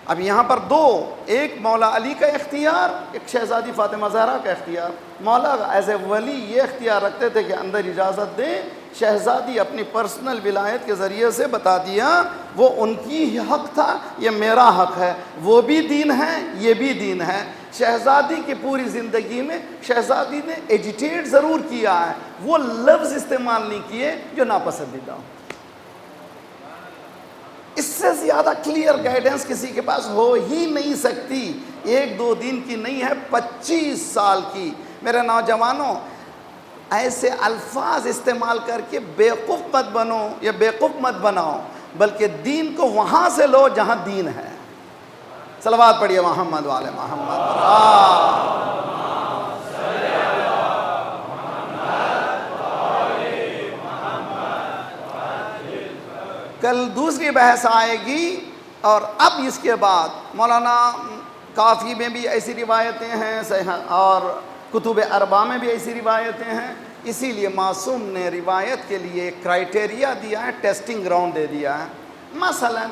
اب یہاں پر دو، ایک مولا علی کا اختیار، ایک شہزادی فاطمہ زہرا کا اختیار۔ مولا ایز اے ولی یہ اختیار رکھتے تھے کہ اندر اجازت دیں، شہزادی اپنی پرسنل ولایت کے ذریعے سے بتا دیا وہ ان کی حق تھا، یہ میرا حق ہے، وہ بھی دین ہے، یہ بھی دین ہے۔ شہزادی کی پوری زندگی میں شہزادی نے ایجیٹیٹ ضرور کیا ہے، وہ لفظ استعمال نہیں کیے جو ناپسندیدہ ہو۔ اس سے زیادہ کلیئر گائیڈنس کسی کے پاس ہو ہی نہیں سکتی۔ 1-2 دن کی نہیں ہے، 25 سال کی۔ میرے نوجوانوں، ایسے الفاظ استعمال کر کے بیوقوف مت بنو یا بیوقوف مت بناؤ، بلکہ دین کو وہاں سے لو جہاں دین ہے۔ صلوات پڑھیے محمد والے محمد۔ کل دوسری بحث آئے گی اور اب اس کے بعد مولانا کافی میں بھی ایسی روایتیں ہیں اور کتب اربع میں بھی ایسی روایتیں ہیں، اسی لیے معصوم نے روایت کے لیے ایک کرائٹیریا دیا ہے، ٹیسٹنگ گراؤنڈ دے دیا ہے۔ مثلا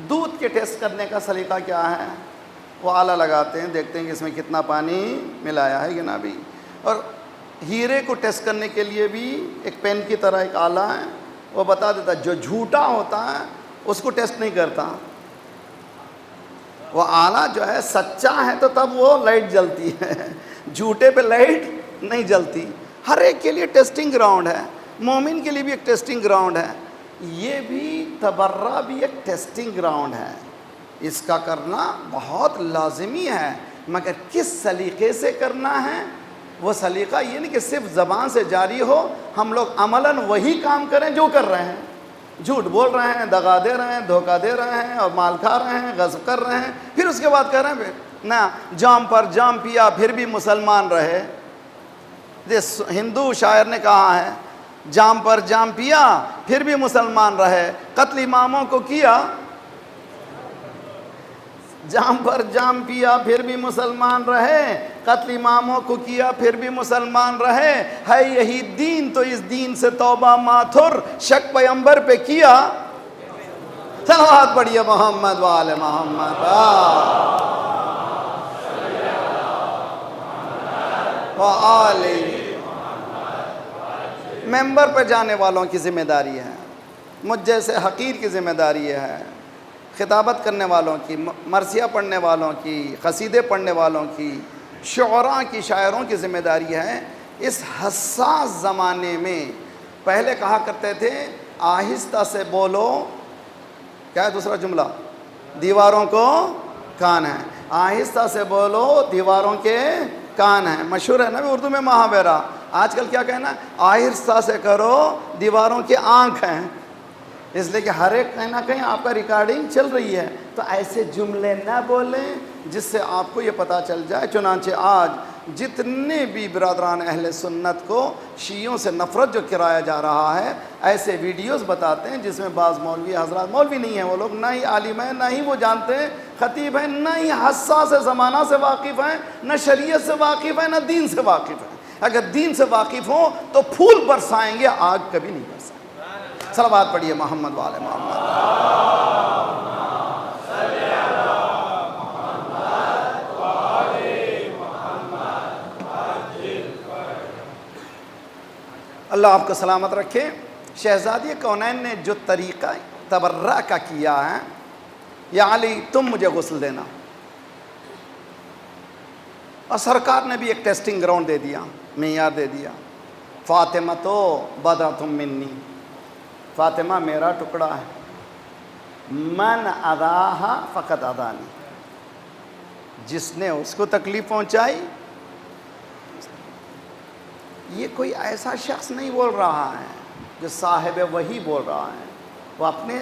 دودھ کے ٹیسٹ کرنے کا سلیقہ کیا ہے؟ وہ آلہ لگاتے ہیں، دیکھتے ہیں کہ اس میں کتنا پانی ملایا ہے جنابی۔ اور ہیرے کو ٹیسٹ کرنے کے لیے بھی ایک پین کی طرح ایک آلہ ہے، وہ بتا دیتا ہے۔ جو جھوٹا ہوتا ہے اس کو ٹیسٹ نہیں کرتا، وہ آلہ جو ہے سچا ہے تو تب وہ لائٹ جلتی ہے، جھوٹے پہ لائٹ نہیں جلتی۔ ہر ایک کے لیے ٹیسٹنگ گراؤنڈ ہے، مومن کے لیے بھی ایک ٹیسٹنگ گراؤنڈ ہے، یہ بھی تبرہ بھی ایک ٹیسٹنگ گراؤنڈ ہے۔ اس کا کرنا بہت لازمی ہے، مگر کس سلیقے سے کرنا ہے؟ وہ سلیقہ یہ نہیں کہ صرف زبان سے جاری ہو، ہم لوگ عملاً وہی کام کریں جو کر رہے ہیں، جھوٹ بول رہے ہیں، دغا دے رہے ہیں، دھوکہ دے رہے ہیں اور مال کھا رہے ہیں، غصب کر رہے ہیں، پھر اس کے بعد کہہ رہے ہیں پھر نہ جام پر جام پیا پھر بھی مسلمان رہے۔ ہندو شاعر نے کہا ہے، جام پر جام پیا پھر بھی مسلمان رہے، قتل اماموں کو کیا، جام پر جام پیا پھر بھی مسلمان رہے، قتل اماموں کو کیا پھر بھی مسلمان رہے، ہے یہی دین تو اس دین سے توبہ ماتھر، شک پیغمبر پہ کیا۔ صلوات پڑھیے محمد وآل محمد وآل۔ ممبر پہ جانے والوں کی ذمہ داری ہے، مجھ جیسے حقیر کی ذمہ داری ہے، خطابت کرنے والوں کی، مرثیہ پڑھنے والوں کی، قصیدے پڑھنے والوں کی، شعراء کی، شاعروں کی ذمہ داری ہے۔ اس حساس زمانے میں پہلے کہا کرتے تھے آہستہ سے بولو، کیا ہے دوسرا جملہ؟ دیواروں کو کان ہے، آہستہ سے بولو دیواروں کے کان ہیں، مشہور ہے نا بھی اردو میں محاورہ۔ آج کل کیا کہنا؟ آہستہ سے کرو دیواروں کے آنکھ ہیں، اس لیے کہ ہر ایک کہیں نہ کہیں آپ کا ریکارڈنگ چل رہی ہے، تو ایسے جملے نہ بولیں جس سے آپ کو یہ پتہ چل جائے۔ چنانچہ آج جتنے بھی برادران اہل سنت کو شیعوں سے نفرت جو کرایا جا رہا ہے، ایسے ویڈیوز بتاتے ہیں جس میں بعض مولوی حضرات، مولوی نہیں ہیں وہ لوگ، نہ ہی عالم ہیں، نہ ہی وہ جانتے ہیں خطیب ہیں، نہ ہی حساس زمانہ سے واقف ہیں، نہ شریعت سے واقف ہیں، نہ دین سے واقف ہیں۔ اگر دین سے واقف ہوں تو پھول برسائیں گے، آگ کبھی نہیں برسائیں گے۔ صلوات پڑھیے محمد وآل محمد۔ اللہ آپ کو سلامت رکھے۔ شہزادی کونین نے جو طریقہ تبرہ کا کیا ہے، یا علی تم مجھے غسل دینا، اور سرکار نے بھی ایک ٹیسٹنگ گراؤنڈ دے دیا، معیار دے دیا، فاطمہ تو بضعۃ منی، فاطمہ میرا ٹکڑا ہے، من اذاہا فقط اذانی، جس نے اس کو تکلیف پہنچائی۔ یہ کوئی ایسا شخص نہیں بول رہا ہے جو صاحب وحی بول رہا ہے، وہ اپنے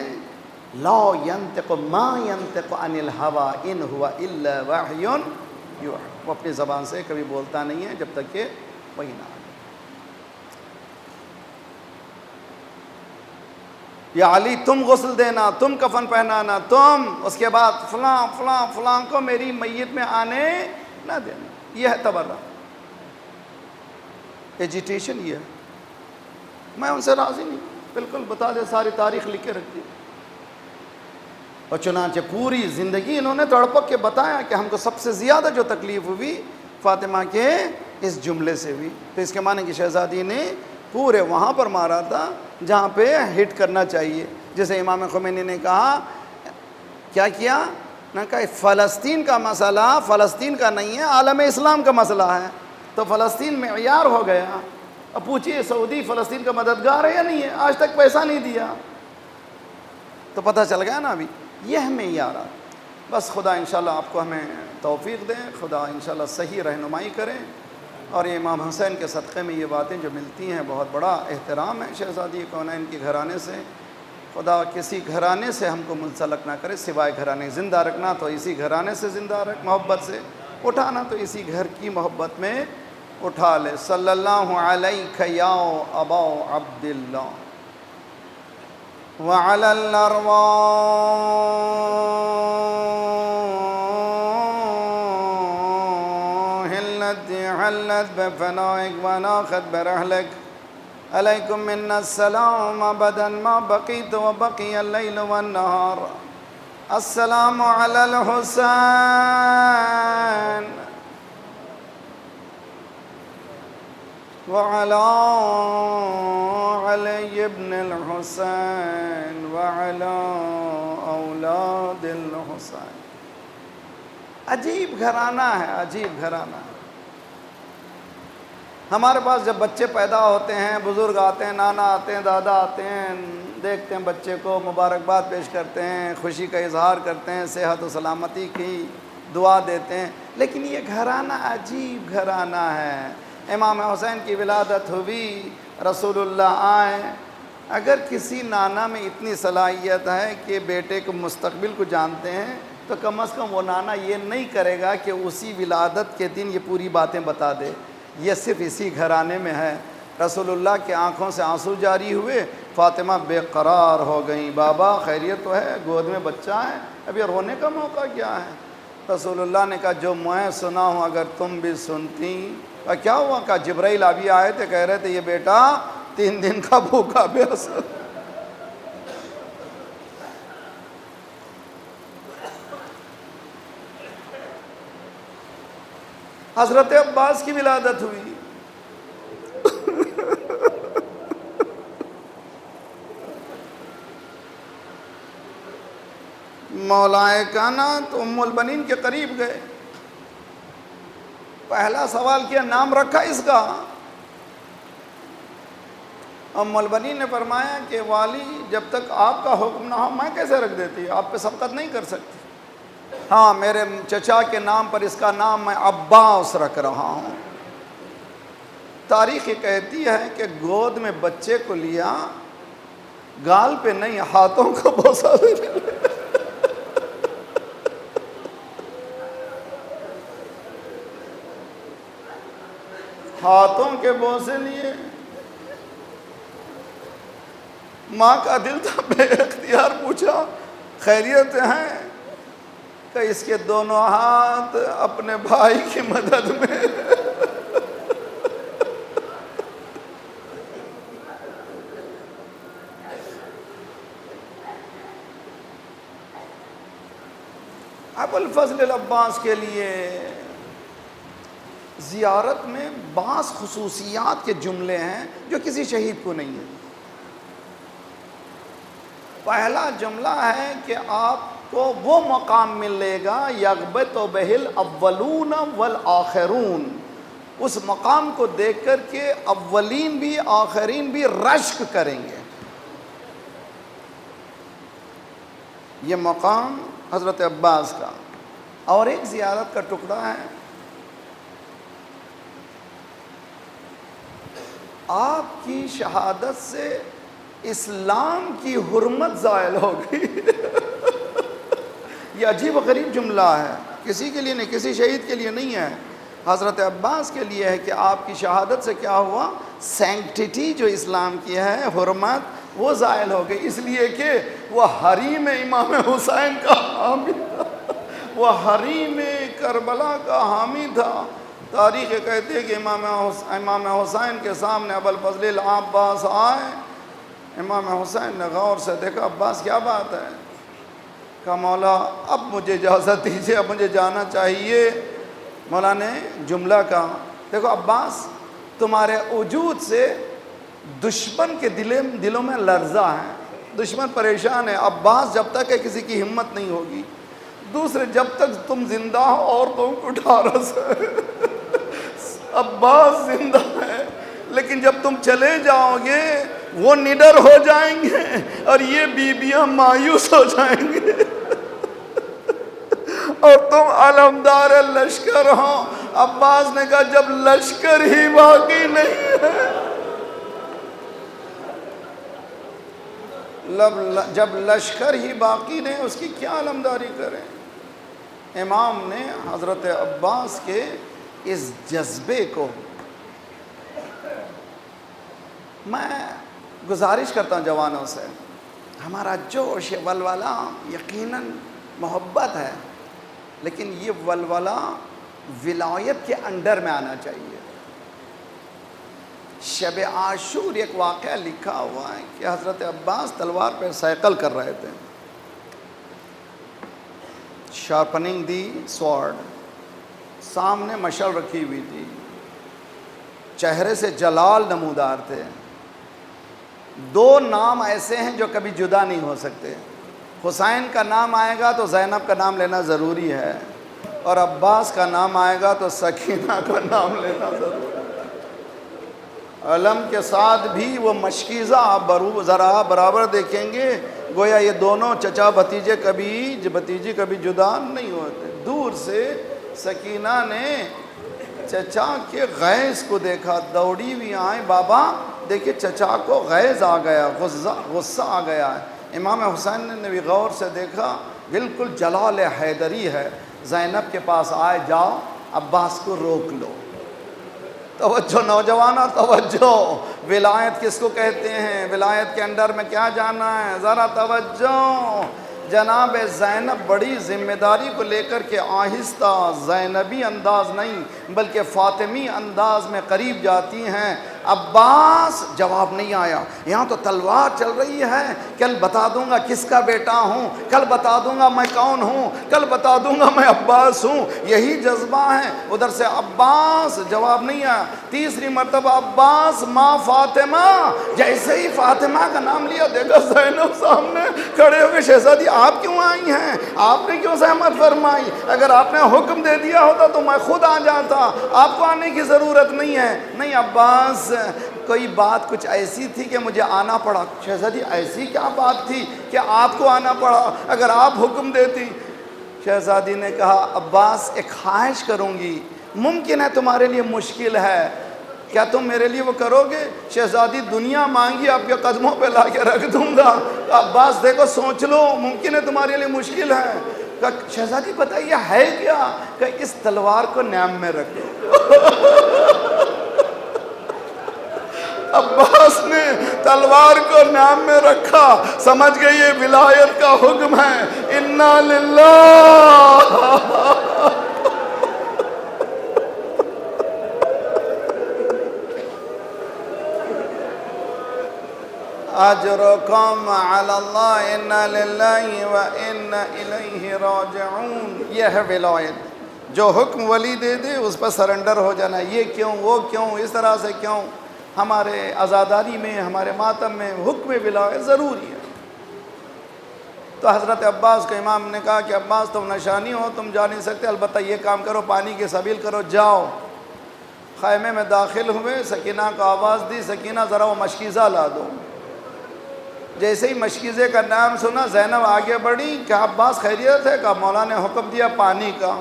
لا ینطق ما ینطق عن الہوی ان ہوا الا وحی یوحی، وہ اپنی زبان سے کبھی بولتا نہیں ہے جب تک کہ وحی نہ آئے۔ یا علی تم غسل دینا، تم کفن پہنانا، تم اس کے بعد فلاں فلاں فلاں کو میری میت میں آنے نہ دینا، یہ ہے تبرہ، ایجیٹیشن یہ ہے۔ میں ان سے راضی نہیں، بالکل بتا دے، ساری تاریخ لکھ کے رکھ دی، اور چنانچہ پوری زندگی انہوں نے تڑپک کے بتایا کہ ہم کو سب سے زیادہ جو تکلیف ہوئی فاطمہ کے اس جملے سے ہوئی۔ تو اس کے معنی کہ شہزادی نے پورے وہاں پر مارا تھا جہاں پہ ہٹ کرنا چاہیے۔ جیسے امام خمینی نے کہا، کیا کیا نہ کہ فلسطین کا مسئلہ فلسطین کا نہیں ہے، عالم اسلام کا مسئلہ ہے، تو فلسطین معیار ہو گیا۔ اب پوچھئے سعودی فلسطین کا مددگار ہے یا نہیں ہے؟ آج تک پیسہ نہیں دیا، تو پتہ چل گیا نا ابھی، یہ معیارات۔ بس خدا انشاءاللہ آپ کو ہمیں توفیق دیں، خدا انشاءاللہ صحیح رہنمائی کریں، اور یہ امام حسین کے صدقے میں یہ باتیں جو ملتی ہیں، بہت بڑا احترام ہے شہزادی کونین کے گھرانے سے۔ خدا کسی گھرانے سے ہم کو منسلک نہ کرے سوائے گھرانے، زندہ رکھنا تو اسی گھرانے سے زندہ رکھ، محبت سے اٹھانا تو اسی گھر کی محبت میں اٹھا لے۔ صلی اللہ علیہ یا ابا عبداللہ وعلی الارواح حلت بفنائك وناخت برحلك عليكم منا السلام أبدا ما بقيت وبقي الليل والنهار السلام على الحسين وعلى علي بن الحسين وعلى اولاد الحسین. عجیب گھرانہ ہے، عجیب گھرانہ ہے. ہمارے پاس جب بچے پیدا ہوتے ہیں، بزرگ آتے ہیں، نانا آتے ہیں، دادا آتے ہیں، دیکھتے ہیں بچے کو، مبارکباد پیش کرتے ہیں، خوشی کا اظہار کرتے ہیں، صحت و سلامتی کی دعا دیتے ہیں. لیکن یہ گھرانہ عجیب گھرانہ ہے. امام حسین کی ولادت ہوئی، رسول اللہ آئے. اگر کسی نانا میں اتنی صلاحیت ہے کہ بیٹے کو مستقبل کو جانتے ہیں تو کم از کم وہ نانا یہ نہیں کرے گا کہ اسی ولادت کے دن یہ پوری باتیں بتا دے. یہ صرف اسی گھرانے میں ہے. رسول اللہ کے آنکھوں سے آنسو جاری ہوئے، فاطمہ بے قرار ہو گئیں. بابا خیریت تو ہے، گود میں بچہ ہے، اب یہ رونے کا موقع کیا ہے؟ رسول اللہ نے کہا جو میں سنا ہوں اگر تم بھی سنتی. اور کیا ہوا؟ کہا جبرائیل ابھی آئے تھے، کہہ رہے تھے یہ بیٹا 3 دن کا بھوکا پیاسا. حضرت عباس کی ولادت ہوئی. مولا کائنات ام البنین کے قریب گئے. پہلا سوال کیا نام رکھا اس کا؟ ام البنین نے فرمایا کہ والی جب تک آپ کا حکم نہ ہو میں کیسے رکھ دیتی، آپ پہ سبقت نہیں کر سکتی. ہاں میرے چچا کے نام پر اس کا نام میں عباس رکھ رہا ہوں. تاریخ یہ کہتی ہے کہ گود میں بچے کو لیا، گال پہ نہیں ہاتھوں کو بوسا دینے لگا. ہاتھوں کے بوسے لیے. ماں کا دل تھا، بے اختیار پوچھا خیریت ہیں؟ کہ اس کے دونوں ہاتھ اپنے بھائی کی مدد میں. ابو الفضل العباس کے لیے زیارت میں بعض خصوصیات کے جملے ہیں جو کسی شہید کو نہیں ہے. پہلا جملہ ہے کہ آپ کو وہ مقام ملے گا یغبط بہ الاولون والآخرون. اس مقام کو دیکھ کر کے اولین بھی آخرین بھی رشک کریں گے. یہ مقام حضرت عباس کا. اور ایک زیارت کا ٹکڑا ہے، آپ کی شہادت سے اسلام کی حرمت زائل ہو گئی. یہ عجیب و غریب جملہ ہے، کسی کے لیے نہیں، کسی شہید کے لیے نہیں ہے، حضرت عباس کے لیے ہے کہ آپ کی شہادت سے کیا ہوا، سینکٹیٹی جو اسلام کی ہے، حرمت، وہ زائل ہو گئی. اس لیے کہ وہ حریم امام حسین کا حامی تھا، وہ حریم کربلا کا حامی تھا. تاریخ کہتی ہے کہ امام حسین کے سامنے ابو الفضل العباس آئے. امام حسین نے غور سے دیکھا، عباس کیا بات ہے؟ کہا مولا اب مجھے اجازت دیجیے، اب مجھے جانا چاہیے. مولا نے جملہ کہا دیکھو عباس، تمہارے وجود سے دشمن کے دلوں میں لرزہ ہے، دشمن پریشان ہے. عباس جب تک ہے کسی کی ہمت نہیں ہوگی. دوسرے جب تک تم زندہ ہو عورتوں کو اٹھا رہے. عباس زندہ ہے لیکن جب تم چلے جاؤ گے وہ نڈر ہو جائیں گے اور یہ بیویاں مایوس ہو جائیں گے اور تم علمدار لشکر ہو. عباس نے کہا جب لشکر ہی باقی نہیں ہے، جب لشکر ہی باقی نہیں اس کی کیا علمداری کریں. امام نے حضرت عباس کے اس جذبے کو، میں گزارش کرتا ہوں جوانوں سے، ہمارا جوش ولولہ یقیناً محبت ہے، لیکن یہ ولولہ ولایت کے انڈر میں آنا چاہیے۔ شب عاشور ایک واقعہ لکھا ہوا ہے کہ حضرت عباس تلوار پہ سائیکل کر رہے تھے، شارپننگ دی سوارڈ، سامنے مشعل رکھی ہوئی تھی، چہرے سے جلال نمودار تھے۔ دو نام ایسے ہیں جو کبھی جدا نہیں ہو سکتے، حسین کا نام آئے گا تو زینب کا نام لینا ضروری ہے، اور عباس کا نام آئے گا تو سکینہ کا نام لینا ضروری ہے۔ علم کے ساتھ بھی وہ مشکیزہ آپ ذرا برابر دیکھیں گے، گویا یہ دونوں چچا بھتیجے کبھی جدا نہیں ہوتے۔ دور سے سکینہ نے چچا کے غیظ کو دیکھا، دوڑی ہوئی آئیں، بابا دیکھیں چچا کو غیظ آ گیا، غصہ آ گیا ہے۔ امام حسین نے بھی غور سے دیکھا، بالکل جلال حیدری ہے۔ زینب کے پاس آئے، جاؤ عباس کو روک لو۔ توجہ نوجوانوں، توجہ، ولایت کس کو کہتے ہیں؟ ولایت کے انڈر میں کیا جانا ہے؟ ذرا توجہ۔ جناب زینب بڑی ذمہ داری کو لے کر کے آہستہ زینبی انداز نہیں بلکہ فاطمی انداز میں قریب جاتی ہیں۔ عباس جواب نہیں آیا۔ یہاں تو تلوار چل رہی ہے، کل بتا دوں گا کس کا بیٹا ہوں، کل بتا دوں گا میں کون ہوں، کل بتا دوں گا میں عباس ہوں، یہی جذبہ ہے۔ ادھر سے عباس جواب نہیں آیا۔ تیسری مرتبہ عباس ماں فاطمہ، جیسے ہی فاطمہ کا نام لیا دیکھا زینب سامنے کھڑے ہو کے، شہزادی آپ کیوں آئی ہیں؟ آپ نے کیوں زحمت فرمائی؟ اگر آپ نے حکم دے دیا ہوتا تو میں خود آ جاتا، آپ کو آنے کی ضرورت نہیں ہے۔ نہیں عباس، کوئی بات کچھ ایسی تھی کہ مجھے آنا پڑا۔ شہزادی ایسی کیا بات تھی کہ آپ کو آنا پڑا؟ اگر آپ حکم دیتی۔ شہزادی نے کہا عباس ایک خواہش کروں گی، ممکن ہے تمہارے لیے مشکل ہے، کیا تم میرے لیے وہ کرو گے؟ شہزادی دنیا مانگی آپ کے قدموں پہ لا کے رکھ دوں گا۔ عباس دیکھو سوچ لو، ممکن ہے تمہارے لیے مشکل ہے۔ کہا شہزادی بتائیے ہے کیا؟ کہ اس تلوار کو نیام میں رکھو۔ عباس نے تلوار کو نیام میں رکھا، سمجھ گئے یہ ولایت کا حکم ہے۔ انا للہ۔ اجرکم علی اللہ، انا للہ و انا الیہ راجعون۔ یہ ہے ولایت، جو حکم ولی دے دے اس پر سرنڈر ہو جانا۔ یہ کیوں، وہ کیوں، اس طرح سے کیوں؟ ہمارے عزاداری میں، ہمارے ماتم میں حکم ولایت ضروری ہے۔ تو حضرت عباس کو امام نے کہا کہ عباس تم نشانی ہو، تم جا نہیں سکتے، البتہ یہ کام کرو، پانی کی سبیل کرو، جاؤ۔ خیمے میں داخل ہوئے، سکینہ کو آواز دی، سکینہ ذرا وہ مشکیزہ لا دو۔ جیسے ہی مشکیزے کا نام سنا، زینب آگے بڑھی، کیا عباس خیریت ہے؟ کہا مولا نے حکم دیا پانی کا۔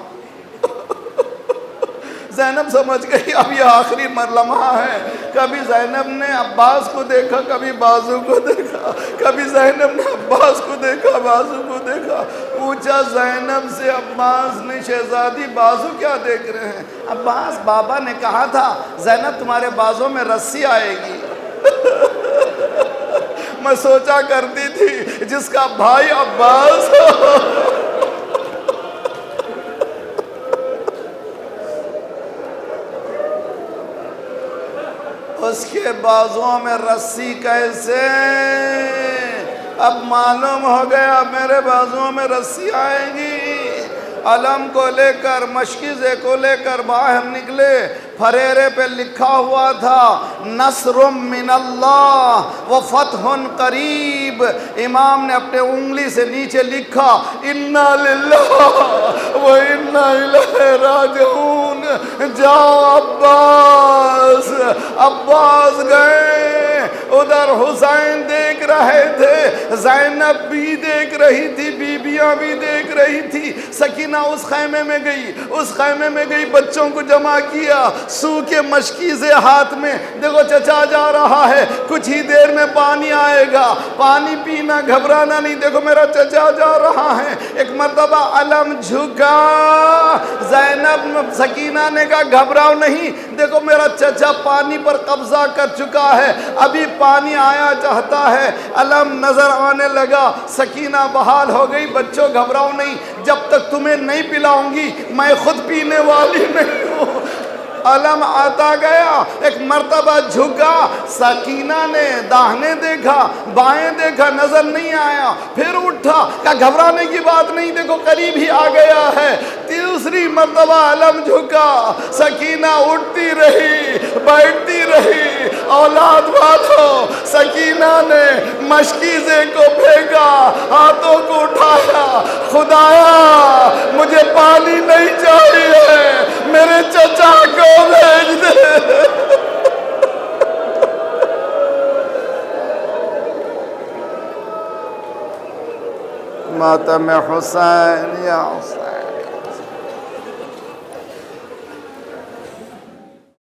زینب سمجھ گئی اب یہ آخری لمحہ ہے۔ کبھی زینب نے عباس کو دیکھا، کبھی بازو کو دیکھا، کبھی زینب نے عباس کو دیکھا، بازو کو دیکھا۔ پوچھا زینب سے عباس نے، شہزادی بازو کیا دیکھ رہے ہیں؟ عباس بابا نے کہا تھا زینب تمہارے بازو میں رسی آئے گی۔ میں سوچا کرتی تھی جس کا بھائی عباس اس کے بازوؤں میں رسی کیسے؟ اب معلوم ہو گیا میرے بازوؤں میں رسی آئے گی۔ علم کو لے کر، مشکیزے کو لے کر باہر نکلے، پھریرے پہ لکھا ہوا تھا نصر من اللہ و فتح قریب۔ امام نے اپنے انگلی سے نیچے لکھا انا للہ و انا الیہ راجعون۔ جاؤ عباس۔ عباس گئے، ادھر حسین دیکھ رہے تھے، زینب بھی دیکھ رہی تھی، بیبیاں بھی دیکھ رہی تھی۔ سکینہ اس خیمے میں گئی، اس خیمے میں گئی، بچوں کو جمع کیا، سو کے مشکیزے ہاتھ میں، دیکھو چچا جا رہا ہے، کچھ ہی دیر میں پانی آئے گا، پانی پینا، گھبرانا نہیں، دیکھو میرا چچا جا رہا ہے۔ ایک مرتبہ علم جھکا، زینب سکینہ نے کہا گھبراؤ نہیں، دیکھو میرا چچا پانی پر قبضہ کر چکا ہے، ابھی پانی آیا چاہتا ہے۔ علم نظر آنے لگا، سکینہ بحال ہو گئی، بچوں گھبراؤ نہیں، جب تک تمہیں نہیں پلاؤں گی میں خود پینے والی نہیں ہوں۔ علم آتا گیا، ایک مرتبہ جھکا، سکینہ نے داہنے دیکھا، بائیں دیکھا، نظر نہیں آیا، پھر اٹھا، کہا گھبرانے کی بات نہیں، دیکھو قریب ہی آ گیا ہے۔ تیسری مرتبہ علم جھکا، سکینہ اٹھتی رہی، بیٹھتی رہی۔ اولاد والو، سکینہ نے مشکیزے کو پھینکا، ہاتھوں کو اٹھایا، خدایا مجھے پانی نہیں چاہیے، میرے چچا کو بھیج دے۔ ماتم حسین یا حسین۔